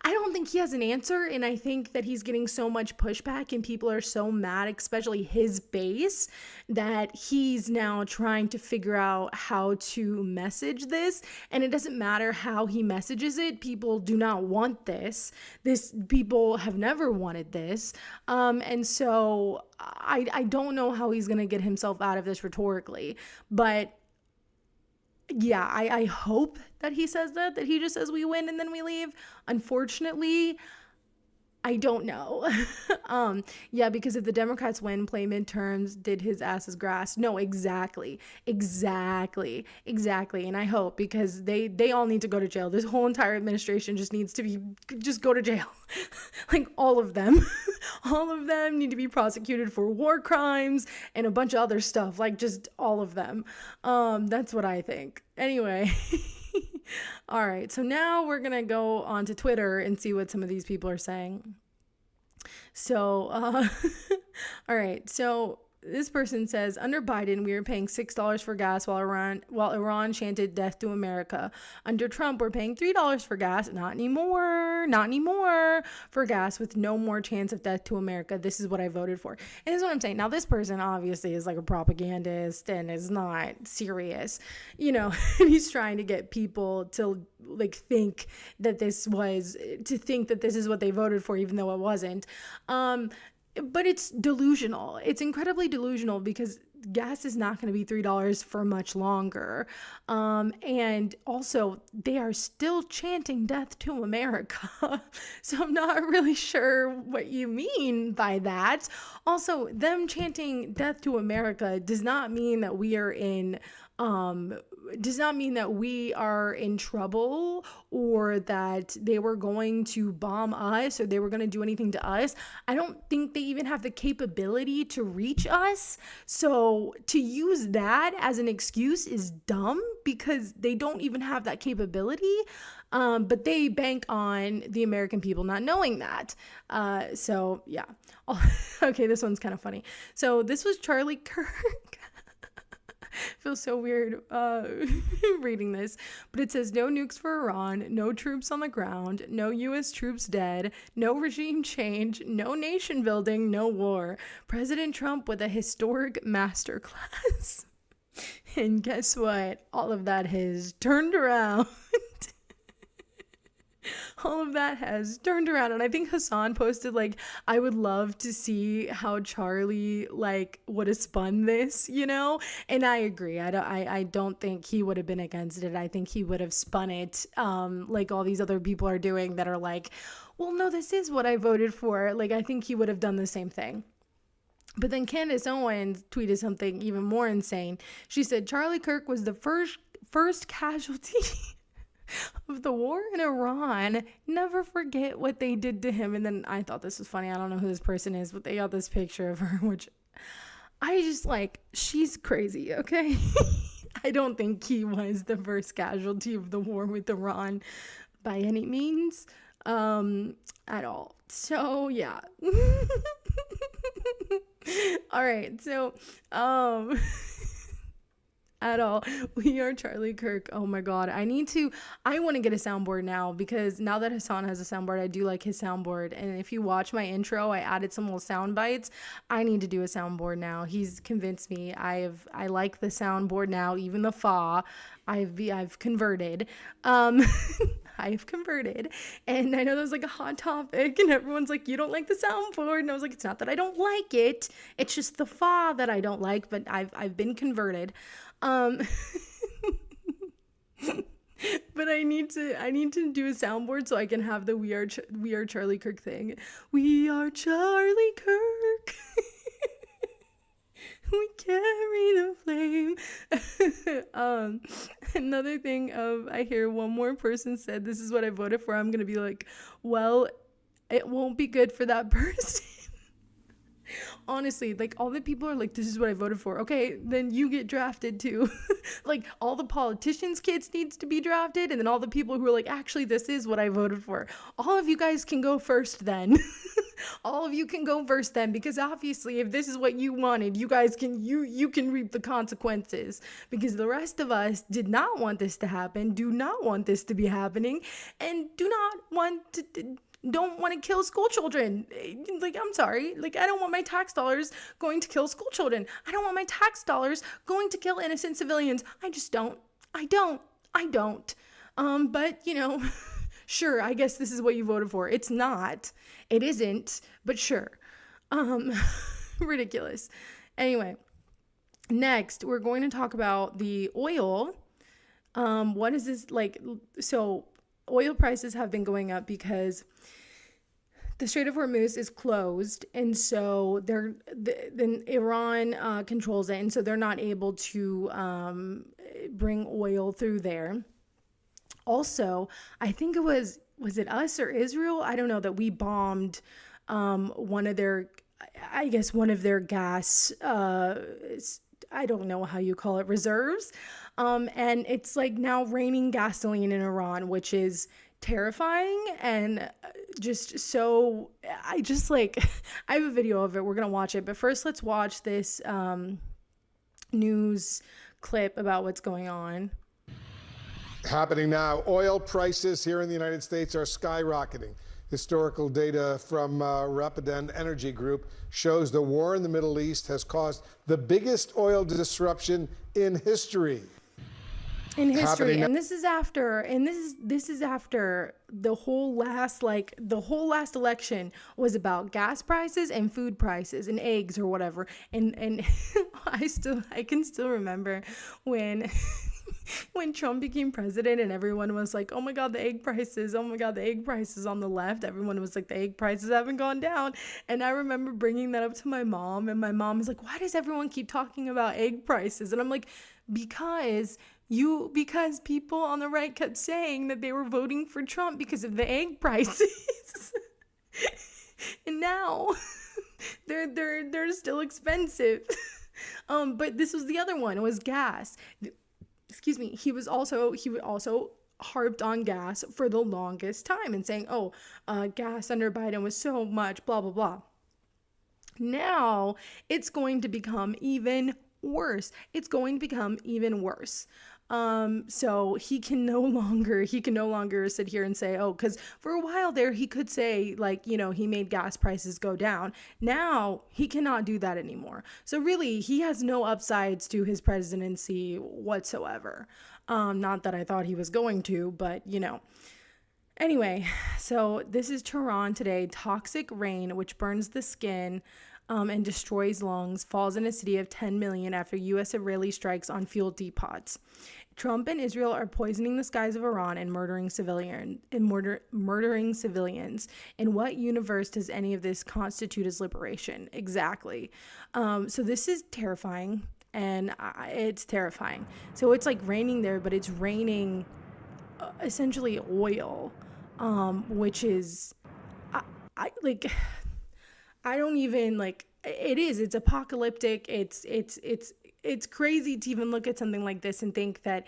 I don't think he has an answer. And I think that he's getting so much pushback and people are so mad, especially his base, that he's now trying to figure out how to message this. And it doesn't matter how he messages it. People do not want this. People have never wanted this. And so I don't know how he's going to get himself out of this rhetorically, but yeah, I hope that he says that he just says we win and then we leave. Unfortunately, I don't know. Yeah, because if the Democrats win, play midterms, did his ass as grass. No, exactly. And I hope, because they all need to go to jail. This whole entire administration just needs to just go to jail. Like all of them. All of them need to be prosecuted for war crimes and a bunch of other stuff. Like just all of them. That's what I think. Anyway. All right, so now we're gonna go on to Twitter and see what some of these people are saying. So, all right, so this person says, under Biden, we were paying $6 for gas while Iran chanted death to America. Under Trump, we're paying $3 for gas. Not anymore for gas, with no more chance of death to America. This is what I voted for. And this is what I'm saying. Now, this person obviously is like a propagandist and is not serious, and he's trying to get people to think that this is what they voted for, even though it wasn't. But it's delusional. It's incredibly delusional because gas is not going to be $3 for much longer. And also, they are still chanting death to America. So I'm not really sure what you mean by that. Also, them chanting death to America does not mean that we are in trouble, or that they were going to bomb us, or they were going to do anything to us. I don't think they even have the capability to reach us. So to use that as an excuse is dumb, because they don't even have that capability. But they bank on the American people not knowing that. So yeah. Okay, this one's kind of funny. So this was Charlie Kirk. Feels so weird reading this, but it says no nukes for Iran, no troops on the ground, no U.S. troops dead, no regime change, no nation building, no war. President Trump with a historic masterclass. And guess what? All of that has turned around. All of that has turned around. And I think Hassan posted, I would love to see how Charlie, would have spun this, And I agree. I don't think he would have been against it. I think he would have spun it like all these other people are doing that are like, well, no, this is what I voted for. I think he would have done the same thing. But then Candace Owens tweeted something even more insane. She said, Charlie Kirk was the first casualty of the war in Iran, never forget what they did to him. And then I thought this was funny. I don't know who this person is, but they got this picture of her, which I just like, she's crazy, okay? I don't think he was the first casualty of the war with Iran by any means, at all. So yeah. All right, so at all. We are Charlie Kirk. Oh my God. I want to get a soundboard now, because now that Hassan has a soundboard, I do like his soundboard. And if you watch my intro, I added some little sound bites. I need to do a soundboard now. He's convinced me. I like the soundboard now, even the fa. I've converted. I've converted. And I know that was like a hot topic, and everyone's like, you don't like the soundboard. And I was like, it's not that I don't like it. It's just the fa that I don't like, but I've been converted. But I need to do a soundboard so I can have the we are Charlie Kirk thing. We are Charlie Kirk. We carry the flame. Another thing I hear one more person said, this is what I voted for. I'm gonna be like, well, it won't be good for that person. Honestly, like, all the people are like, this is what I voted for. Okay, then you get drafted too. Like, all the politicians' kids needs to be drafted, and then all the people who are like, actually, this is what I voted for. All of you guys can go first then. All of you can go first then, because obviously if this is what you wanted, you guys can you can reap the consequences, because the rest of us did not want this to happen, do not want this to be happening, and don't want to kill school children. Like, I'm sorry. Like, I don't want my tax dollars going to kill school children. I don't want my tax dollars going to kill innocent civilians. I just don't. I don't. But, you know, sure, I guess this is what you voted for. It's not. It isn't. But sure. Ridiculous. Anyway, next, we're going to talk about the oil. What is this like? So, oil prices have been going up because the Strait of Hormuz is closed, and so then Iran controls it, and so they're not able to bring oil through there. Also, I think it was it us or Israel? I don't know, that we bombed one of their gas, I don't know how you call it, reserves. And it's like now raining gasoline in Iran, which is terrifying. And just so, I have a video of it. We're going to watch it. But first, let's watch this news clip about what's going on. Happening now, oil prices here in the United States are skyrocketing. Historical data from Rapidan Energy Group shows the war in the Middle East has caused the biggest oil disruption in history. And this is after the whole last election was about gas prices and food prices and eggs or whatever. And I can still remember when Trump became president and everyone was like, oh my God, the egg prices on the left. Everyone was like, the egg prices haven't gone down. And I remember bringing that up to my mom, and my mom was like, why does everyone keep talking about egg prices? And I'm like, because people on the right kept saying that they were voting for Trump because of the egg prices. And now they're still expensive. But this was the other one. It was gas. Excuse me. He also harped on gas for the longest time and saying, gas under Biden was so much, blah, blah, blah. Now it's going to become even worse. So he can no longer sit here and say, because for a while there he could say, like, you know, he made gas prices go down. Now he cannot do that anymore. So really, he has no upsides to his presidency whatsoever. Not that I thought he was going to, but you know. Anyway, so this is Tehran today. Toxic rain, which burns the skin and destroys lungs, falls in a city of 10 million after U.S.-Israeli strikes on fuel depots. Trump and Israel are poisoning the skies of Iran and murdering civilians. In what universe does any of this constitute as liberation? Exactly. So this is terrifying, and it's terrifying. So it's like raining there, but it's raining essentially oil, which is, I like, I don't even like. It's apocalyptic. It's crazy to even look at something like this and think that,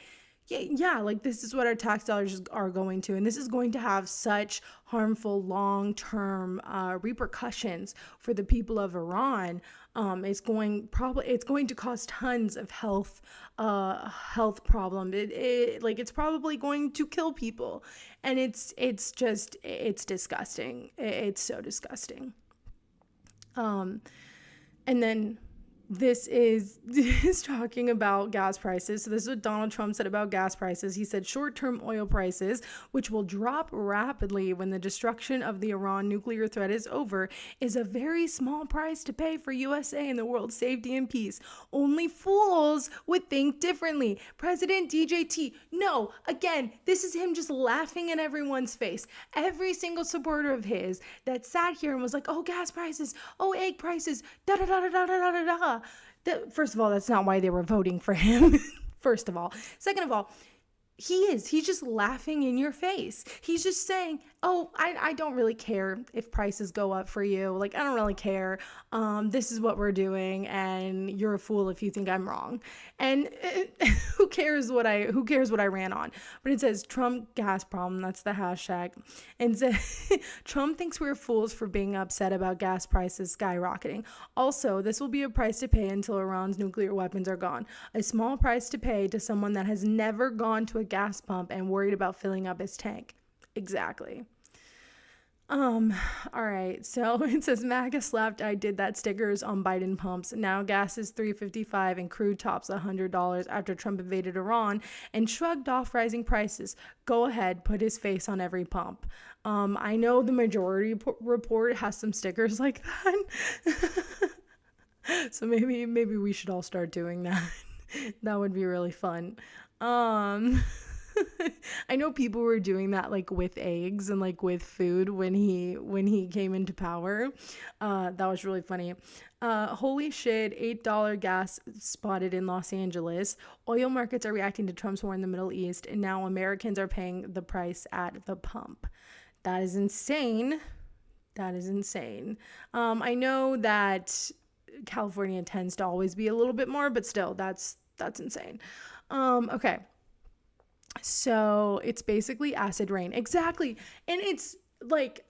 yeah, like this is what our tax dollars are going to, and this is going to have such harmful long-term repercussions for the people of Iran. It's going to cause tons of health problems. It's probably going to kill people, and it's disgusting. It's so disgusting. And then this is talking about gas prices. So this is what Donald Trump said about gas prices. He said short-term oil prices, which will drop rapidly when the destruction of the Iran nuclear threat is over, is a very small price to pay for USA and the world's safety and peace. Only fools would think differently. President DJT, no, again, this is him just laughing in everyone's face. Every single supporter of his that sat here and was like, oh, gas prices, oh, egg prices, da-da-da-da-da-da-da-da. First of all, that's not why they were voting for him. First of all. Second of all, he's just laughing in your face. He's just saying, oh, I don't really care if prices go up for you. Like, I don't really care. This is what we're doing, and you're a fool if you think I'm wrong. And who cares what I ran on? But it says Trump gas problem. That's the hashtag. And says Trump thinks we're fools for being upset about gas prices skyrocketing. Also, this will be a price to pay until Iran's nuclear weapons are gone. A small price to pay to someone that has never gone to a gas pump and worried about filling up his tank. Exactly. All right. So it says MAGA slapped I did that stickers on Biden pumps. Now gas is $3.55 and crude tops $100 after Trump invaded Iran and shrugged off rising prices. Go ahead, put his face on every pump. I know the Majority Report has some stickers like that. So maybe we should all start doing that. That would be really fun. I know people were doing that like with eggs and like with food when he came into power. That was really funny. Holy shit, $8 gas spotted in Los Angeles. Oil markets are reacting to Trump's war in the Middle East, and now Americans are paying the price at the pump. That is insane. That is insane. I know that California tends to always be a little bit more, but still, that's insane. Okay. So it's basically acid rain. Exactly. And it's like,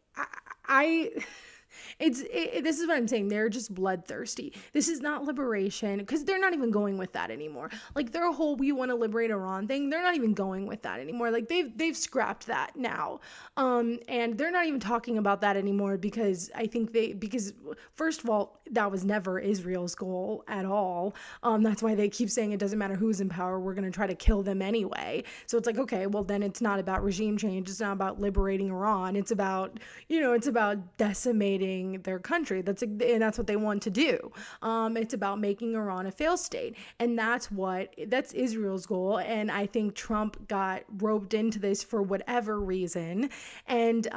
this is what I'm saying. They're just bloodthirsty. This is not liberation, because they're not even going with that anymore. Like their whole "we want to liberate Iran" thing, they're not even going with that anymore. Like they've scrapped that now. And they're not even talking about that anymore because I think because first of all, that was never Israel's goal at all. That's why they keep saying it doesn't matter who's in power, we're going to try to kill them anyway. So it's like, okay, well then it's not about regime change. It's not about liberating Iran. It's about, it's about decimating their country. That's what they want to do. It's about making Iran a failed state, and that's Israel's goal. And I think Trump got roped into this for whatever reason. And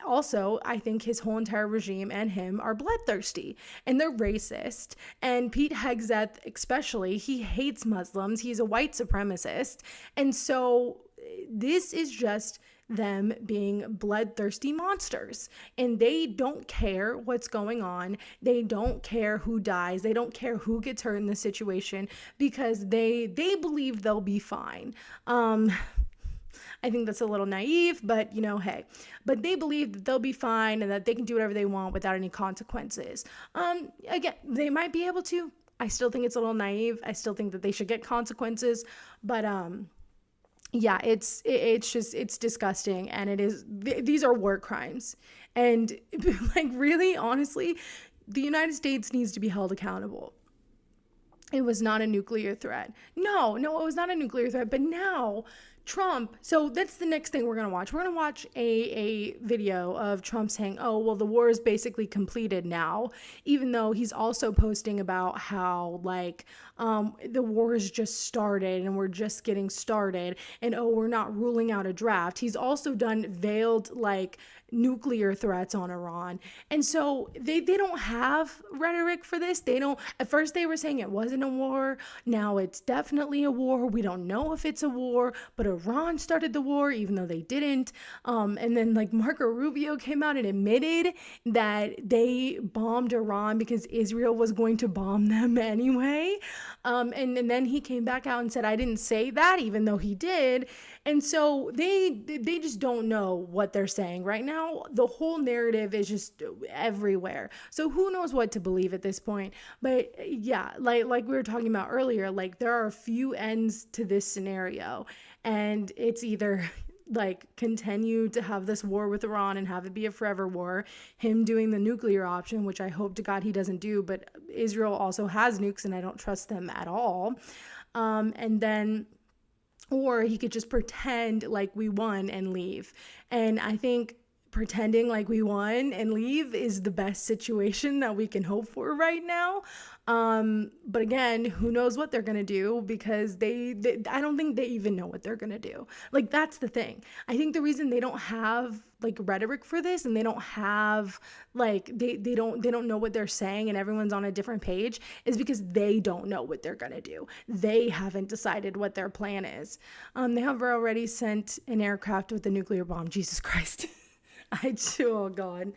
also, I think his whole entire regime and him are bloodthirsty, and they're racist. And Pete Hegseth, especially, he hates Muslims. He's a white supremacist, and so this is just them being bloodthirsty monsters, and they don't care what's going on. They don't care who dies. They don't care who gets hurt in this situation, because they believe they'll be fine. I think that's a little naive, but hey, but they believe that they'll be fine and that they can do whatever they want without any consequences. Again, they might be able to. I still think it's a little naive. I still think that they should get consequences, but yeah, it's disgusting, and these are war crimes, and like really, honestly, the United States needs to be held accountable. It was not a nuclear threat. No, it was not a nuclear threat, but now Trump, so that's the next thing we're going to watch. We're going to watch a video of Trump saying, oh, well, the war is basically completed now, even though he's also posting about how, like, the war has just started and we're just getting started, and, oh, we're not ruling out a draft. He's also done veiled, like, nuclear threats on Iran. And so they don't have rhetoric for this. They don't, at first they were saying it wasn't a war. Now it's definitely a war. We don't know if it's a war, but Iran started the war, even though they didn't. And then like Marco Rubio came out and admitted that they bombed Iran because Israel was going to bomb them anyway. And then he came back out and said, I didn't say that, even though he did. And so they just don't know what they're saying right now. The whole narrative is just everywhere. So who knows what to believe at this point. But yeah, like we were talking about earlier, like there are a few ends to this scenario, and it's either like continue to have this war with Iran and have it be a forever war, him doing the nuclear option, which I hope to God he doesn't do, but Israel also has nukes and I don't trust them at all. And then, or he could just pretend like we won and leave. And I think pretending like we won and leave is the best situation that we can hope for right now. But again, who knows what they're going to do, because they I don't think they even know what they're going to do. Like, that's the thing. I think the reason they don't have like rhetoric for this, and they don't have like, they don't know what they're saying and everyone's on a different page, is because they don't know what they're going to do. They haven't decided what their plan is. They have already sent an aircraft with a nuclear bomb. Jesus Christ. Oh God.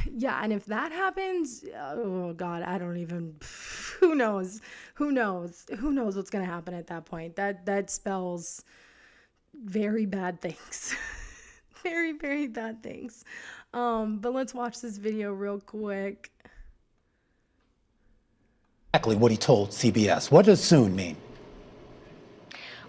Yeah, and if that happens, oh God, I don't even, who knows what's going to happen at that point. That spells very bad things. Very, very bad things. But let's watch this video real quick. Exactly what he told CBS. What does soon mean?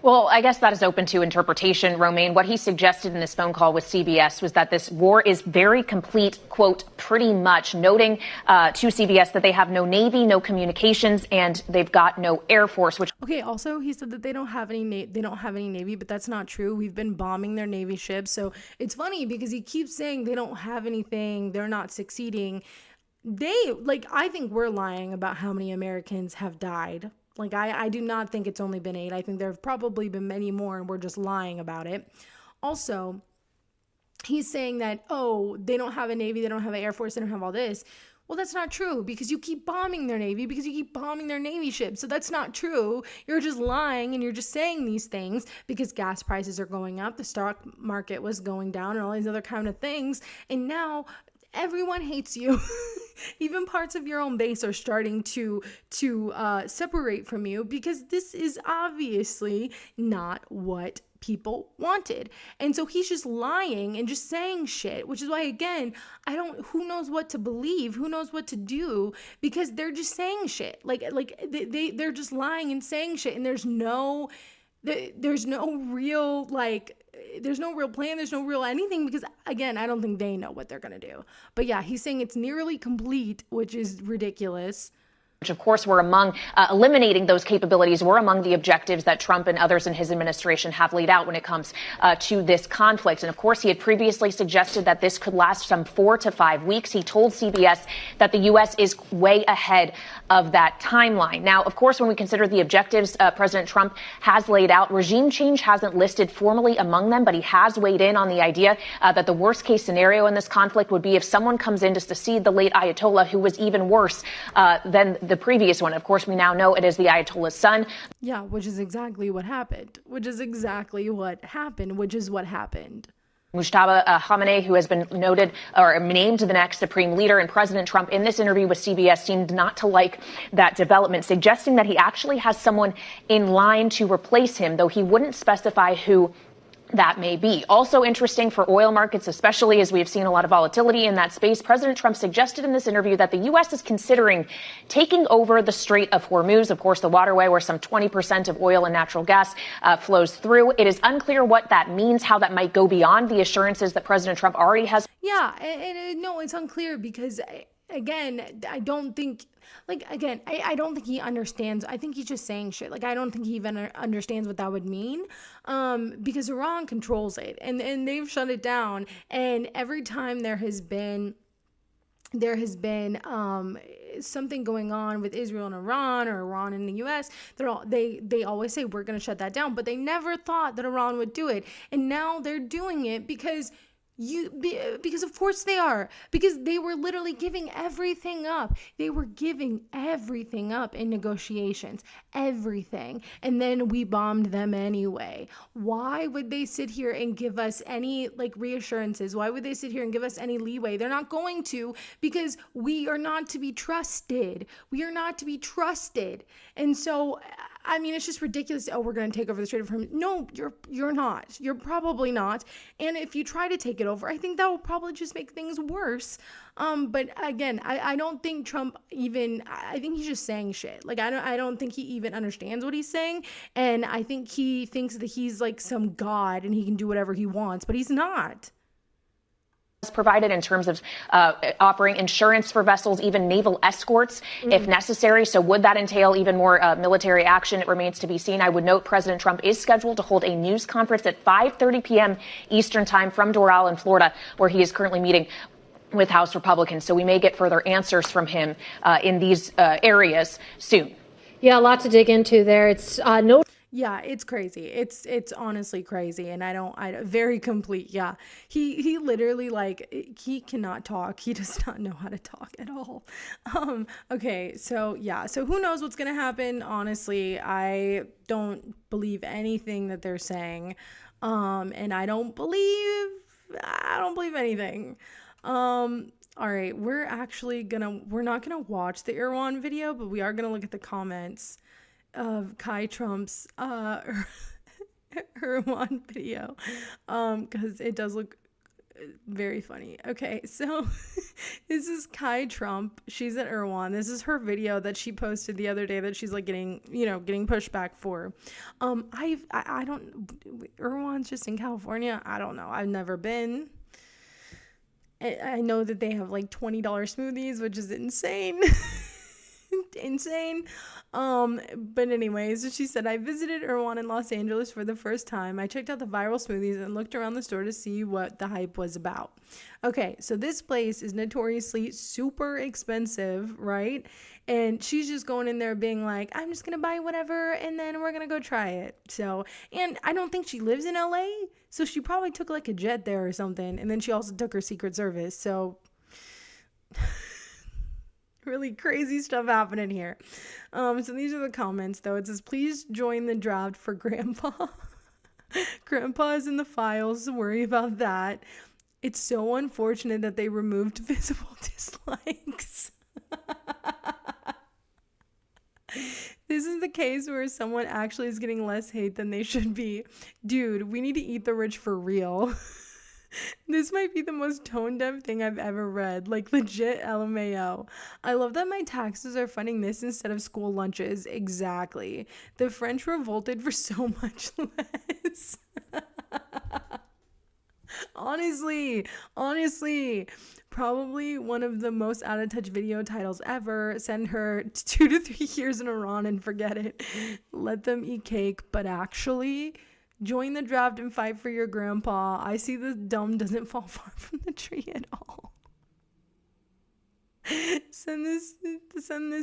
Well, I guess that is open to interpretation, Romaine. What he suggested in this phone call with CBS was that this war is very complete, quote, pretty much, noting to CBS that they have no Navy, no communications, and they've got no Air Force, which... Okay, also, he said that they don't have any Navy, but that's not true. We've been bombing their Navy ships. So it's funny because he keeps saying they don't have anything, they're not succeeding. I think we're lying about how many Americans have died. Like, I do not think it's only been 8. I think there have probably been many more, and we're just lying about it. Also, he's saying that, oh, they don't have a Navy, they don't have an Air Force, they don't have all this. Well, that's not true, because you keep bombing their Navy, because you keep bombing their Navy ships. So that's not true. You're just lying, and you're just saying these things because gas prices are going up, the stock market was going down, and all these other kind of things. And now everyone hates you. Even parts of your own base are starting to separate from you, because this is obviously not what people wanted. And so he's just lying and just saying shit, which is why, again, who knows what to believe, who knows what to do, because they're just saying shit. They're just lying and saying shit, and there's no real plan, there's no real anything, because again, I don't think they know what they're going to do. But yeah, he's saying it's nearly complete, which is ridiculous. Which, of course, were among eliminating those capabilities were among the objectives that Trump and others in his administration have laid out when it comes to this conflict. And, of course, he had previously suggested that this could last some 4 to 5 weeks. He told CBS that the U.S. is way ahead of that timeline. Now, of course, when we consider the objectives President Trump has laid out, regime change hasn't listed formally among them, but he has weighed in on the idea that the worst case scenario in this conflict would be if someone comes in to succeed the late Ayatollah, who was even worse than the previous one. Of course, we now know it is the Ayatollah's son. Yeah, which is exactly what happened. Which is what happened. Mujtaba Khamenei, who has been noted or named the next supreme leader, and President Trump in this interview with CBS seemed not to like that development, suggesting that he actually has someone in line to replace him, though he wouldn't specify who that may be. Also interesting for oil markets, especially as we have seen a lot of volatility in that space, President Trump suggested in this interview that the U.S. is considering taking over the Strait of Hormuz, of course, the waterway where some 20% of oil and natural gas flows through. It is unclear what that means, how that might go beyond the assurances that President Trump already has. Yeah, no, it's unclear because, again, I don't think he understands. I think he's just saying shit. I don't think he even understands what that would mean, because Iran controls it, and they've shut it down. And every time there has been something going on with Israel and Iran, or Iran and the U.S., they always say we're going to shut that down, but they never thought that Iran would do it, and now they're doing it because Because of course they are, because they were literally giving everything up. They were giving everything up in negotiations, everything. And then we bombed them anyway. Why would they sit here and give us any like reassurances? Why would they sit here and give us any leeway? They're not going to, because we are not to be trusted. We are not to be trusted. And so, I mean, it's just ridiculous. Oh, we're going to take over the Strait of Hormuz. No, you're not. You're probably not. And if you try to take it over, I think that will probably just make things worse. But again, I don't think Trump even, I think he's just saying shit. Like, I don't think he even understands what he's saying. And I think he thinks that he's like some god and he can do whatever he wants, but he's not. Provided in terms of offering insurance for vessels, even naval escorts if necessary. So would that entail even more military action? It remains to be seen. I would note President Trump is scheduled to hold a news conference at 5:30 p.m. Eastern time from Doral in Florida, where he is currently meeting with House Republicans. So we may get further answers from him in these areas soon. Yeah, a lot to dig into there. It's no. Yeah, it's crazy. It's honestly crazy. And very complete. Yeah. He literally, like, he cannot talk. He does not know how to talk at all. Okay. So yeah. So who knows what's going to happen? Honestly, I don't believe anything that they're saying. And I don't believe anything. All right. We're not going to watch the Erdogan video, but we are going to look at the comments of Kai Trump's Erdogan video, because it does look very funny. Okay, so this is Kai Trump. She's at Erdogan. This is her video that she posted the other day that she's like getting pushback for. I don't. Erdogan's just in California. I don't know. I've never been. I know that they have like $20 smoothies, which is insane. Insane. But anyways, so she said, I visited Erdogan in Los Angeles for the first time. I checked out the viral smoothies and looked around the store to see what the hype was about. Okay, so this place is notoriously super expensive, right? And she's just going in there being like, I'm just gonna buy whatever and then we're gonna go try it. So, and I don't think she lives in LA, so she probably took like a jet there or something, and then she also took her Secret Service. So really crazy stuff happening here. So these are the comments though. It says, please join the draft for Grandpa. Grandpa is in the files, so worry about that. It's so unfortunate that they removed visible dislikes. This is the case where someone actually is getting less hate than they should be. Dude, we need to eat the rich for real. This might be the most tone-deaf thing I've ever read. Like, legit LMAO. I love that my taxes are funding this instead of school lunches. Exactly. The French revolted for so much less. Honestly. Probably one of the most out-of-touch video titles ever. Send her 2 to 3 years in Iran and forget it. Let them eat cake, but actually... join the draft and fight for your grandpa. I see the dumb doesn't fall far from the tree at all. Send this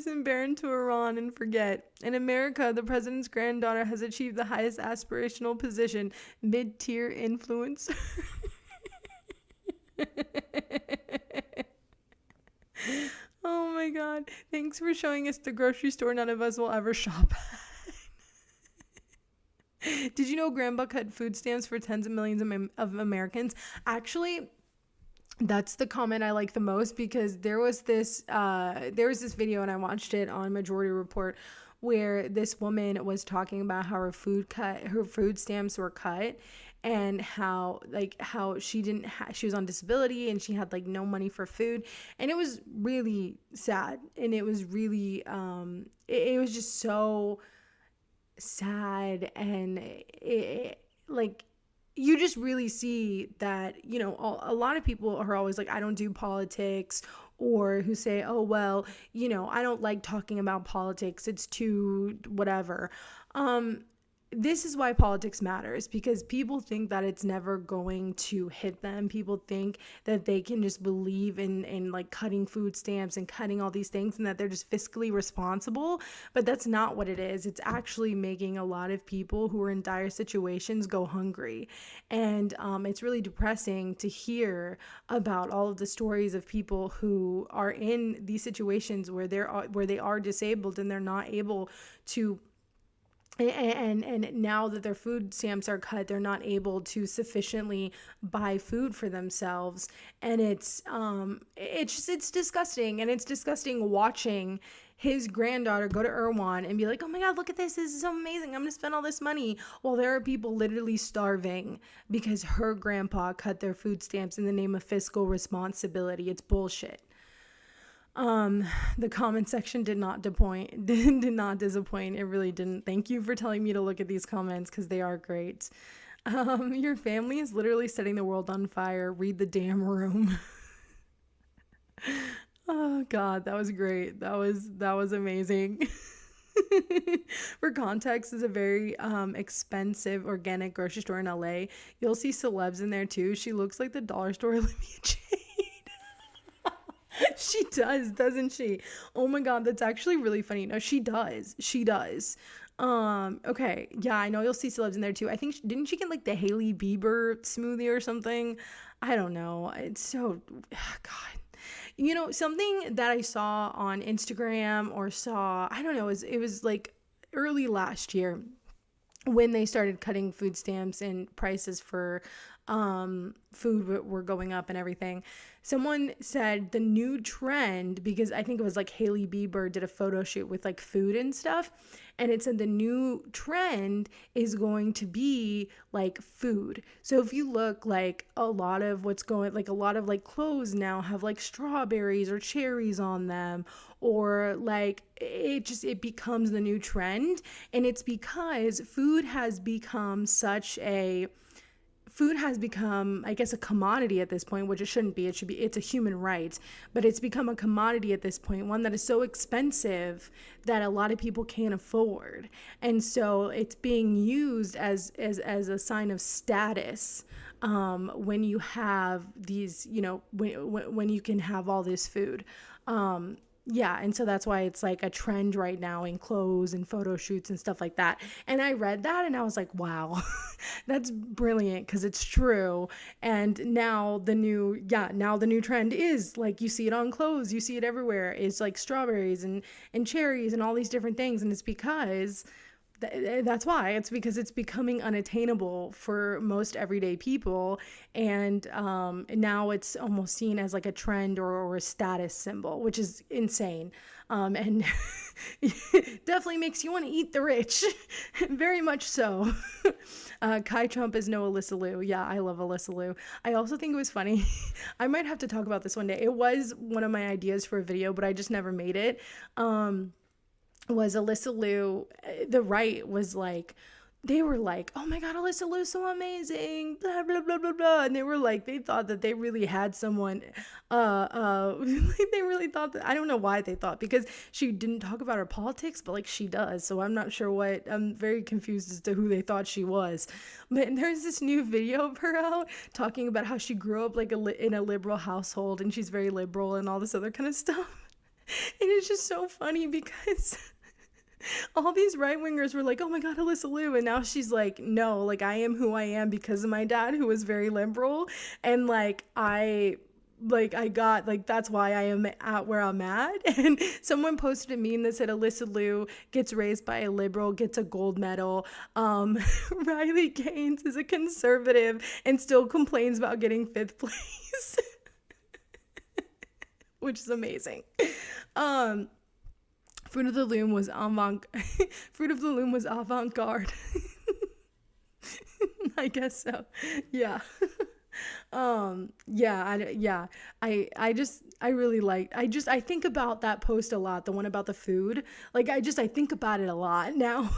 in Barron to Iran and forget. In America, the president's granddaughter has achieved the highest aspirational position, mid-tier influencer. Oh my God. Thanks for showing us the grocery store none of us will ever shop at. Did you know Grandpa cut food stamps for tens of millions of Americans? Actually, that's the comment I like the most, because there was this video, and I watched it on Majority Report, where this woman was talking about how her food stamps were cut, and how she was on disability and she had like no money for food, and it was really sad, and it was really it was just so sad, and it like you just really see that, you know, a lot of people are always like, I don't do politics, or who say, oh, well, you know, I don't like talking about politics, it's too whatever. this is why politics matters, because people think that it's never going to hit them. People think that they can just believe in like cutting food stamps and cutting all these things and that they're just fiscally responsible, but that's not what it is. It's actually making a lot of people who are in dire situations go hungry. And it's really depressing to hear about all of the stories of people who are in these situations where they are disabled and they're not able to, and now that their food stamps are cut, they're not able to sufficiently buy food for themselves. And it's disgusting. And it's disgusting watching his granddaughter go to Erewhon and be like, oh my God, look at this. This is so amazing. I'm going to spend all this money, while there are people literally starving because her grandpa cut their food stamps in the name of fiscal responsibility. It's bullshit. The comment section did not disappoint. It really didn't. Thank you for telling me to look at these comments, because they are great. Your family is literally setting the world on fire. Read the damn room. Oh God, that was great. That was amazing. For context, is a very expensive organic grocery store in LA. You'll see celebs in there too. She looks like the dollar store Olivia Jade. She does, doesn't she? Oh my God, that's actually really funny. No, she does. Okay, yeah, I know you'll see celebs in there too. I think, didn't she get like the Hailey Bieber smoothie or something? I don't know. It's so, God. You know, something that I saw on Instagram I don't know, it was like early last year when they started cutting food stamps and prices for food were going up and everything. Someone said the new trend, because I think it was like Hailey Bieber did a photo shoot with like food and stuff, and it said the new trend is going to be like food. So if you look, like a lot of like clothes now have like strawberries or cherries on them, or like it becomes the new trend. And it's because food has become, I guess, a commodity at this point, which it shouldn't be. It's a human right, but it's become a commodity at this point, one that is so expensive that a lot of people can't afford. And so it's being used as a sign of status, when you have these, when you can have all this food. Yeah, and so that's why it's like a trend right now in clothes and photo shoots and stuff like that. And I read that and I was like, wow, that's brilliant, because it's true. And now the new trend is like, you see it on clothes, you see it everywhere. It's like strawberries and cherries and all these different things. And it's because that's why. It's because it's becoming unattainable for most everyday people, and now it's almost seen as like a trend or a status symbol, which is insane, and definitely makes you want to eat the rich. Very much so. Kai Trump is no Alyssa Liu. Yeah, I love Alyssa Liu. I also think it was funny. I might have to talk about this one day. It was one of my ideas for a video, but I just never made it. Was Alyssa Liu, the right was like, they were like, oh my God, Alyssa Liu's so amazing, blah, blah, blah, blah, blah. And they were like, they thought that they really had someone, like they really thought that, I don't know why they thought, because she didn't talk about her politics, but like she does. So I'm not sure I'm very confused as to who they thought she was. But there's this new video of her out talking about how she grew up like in a liberal household, and she's very liberal and all this other kind of stuff. And it's just so funny because all these right-wingers were like, oh my God, Alyssa Liu. And now she's like, no, like I am who I am because of my dad, who was very liberal. And like, that's why I am at where I'm at. And someone posted a meme that said Alyssa Liu gets raised by a liberal, gets a gold medal. Riley Gaines is a conservative and still complains about getting 5th place. Which is amazing. Fruit of the Loom was avant-garde. I guess so. Yeah. I think about that post a lot, the one about the food. Like I think about it a lot now.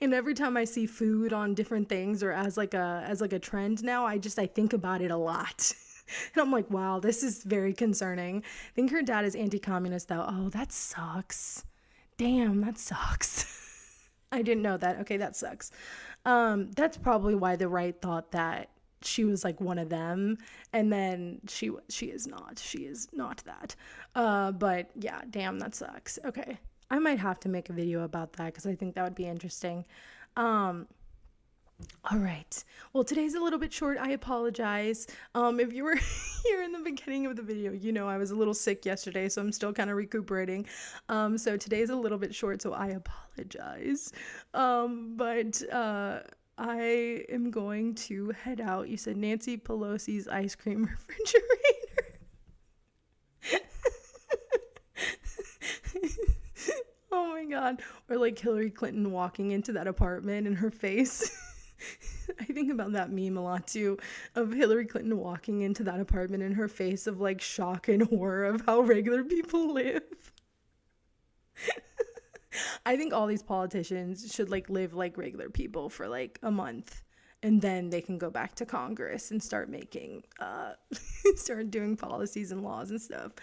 And every time I see food on different things or as like a trend now, I think about it a lot. And I'm like, wow, this is very concerning. I think her dad is anti-communist though. Oh, that sucks. Damn, that sucks. I didn't know that. Okay, that sucks. That's probably why the right thought that she was like one of them, and then she is not. She is not that. But yeah, damn, that sucks. Okay, I might have to make a video about that because I think that would be interesting. All right. Well, today's a little bit short. I apologize. If you were here in the beginning of the video, you know I was a little sick yesterday, so I'm still kind of recuperating. So today's a little bit short, so I apologize. But I am going to head out. You said Nancy Pelosi's ice cream refrigerator. Oh my God. Or like Hillary Clinton walking into that apartment and her face. I think about that meme a lot too, of Hillary Clinton walking into that apartment and her face of like shock and horror of how regular people live. I think all these politicians should like live like regular people for like a month, and then they can go back to Congress and start making start doing policies and laws and stuff.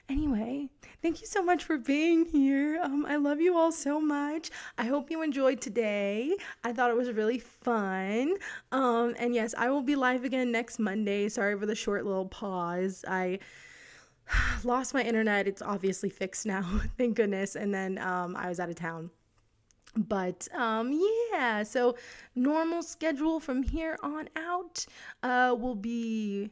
Anyway, thank you so much for being here. I love you all so much. I hope you enjoyed today. I thought it was really fun. And yes, I will be live again next Monday. Sorry for the short little pause. I lost my internet. It's obviously fixed now, thank goodness. And then I was out of town. But yeah, so normal schedule from here on out will be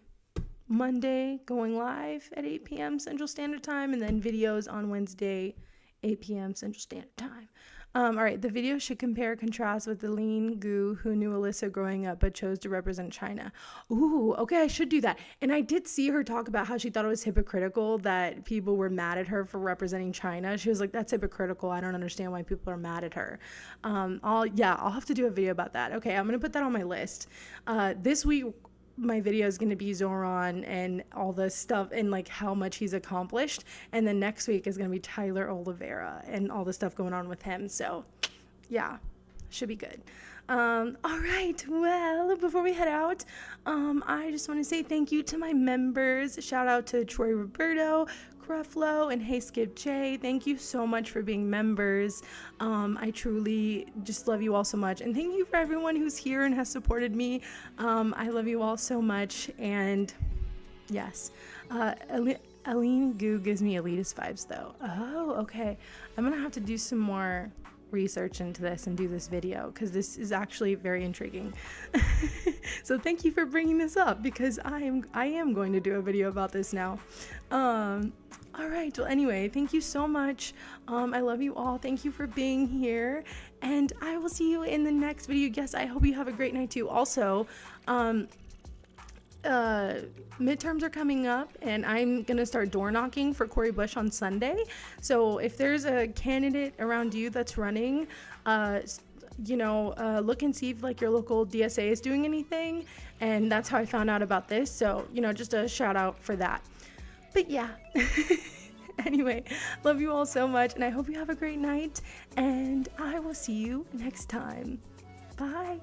Monday going live at 8 p.m. Central Standard Time, and then videos on Wednesday, 8 p.m. Central Standard Time. All right, the video should compare and contrast with the lean goo who knew Alyssa growing up but chose to represent China. Ooh, okay, I should do that. And I did see her talk about how she thought it was hypocritical that people were mad at her for representing China. She was like, that's hypocritical. I don't understand why people are mad at her. I'll have to do a video about that. Okay, I'm going to put that on my list. This week, my video is going to be Zoran and all the stuff and like how much he's accomplished, and then next week is going to be Tyler Oliveira and all the stuff going on with him. So yeah, should be good. All right, well, before we head out, I just want to say thank you to my members. Shout out to Troy Roberto, Creflo, and Hey Skip J. Thank you so much for being members. I truly just love you all so much, and thank you for everyone who's here and has supported me. I love you all so much, and yes, Aline Goo gives me elitist vibes though. Oh, okay. I'm gonna have to do some more research into this and do this video because this is actually very intriguing. So thank you for bringing this up because I am going to do a video about this now. All right, well, anyway, thank you so much. I love you all. Thank you for being here, and I will see you in the next video. Yes, I hope you have a great night too. Also, midterms are coming up, and I'm gonna start door knocking for Cori Bush on Sunday. So if there's a candidate around you that's running, look and see if like your local DSA is doing anything. And that's how I found out about this. So, just a shout out for that. But yeah, anyway, love you all so much, and I hope you have a great night, and I will see you next time. Bye.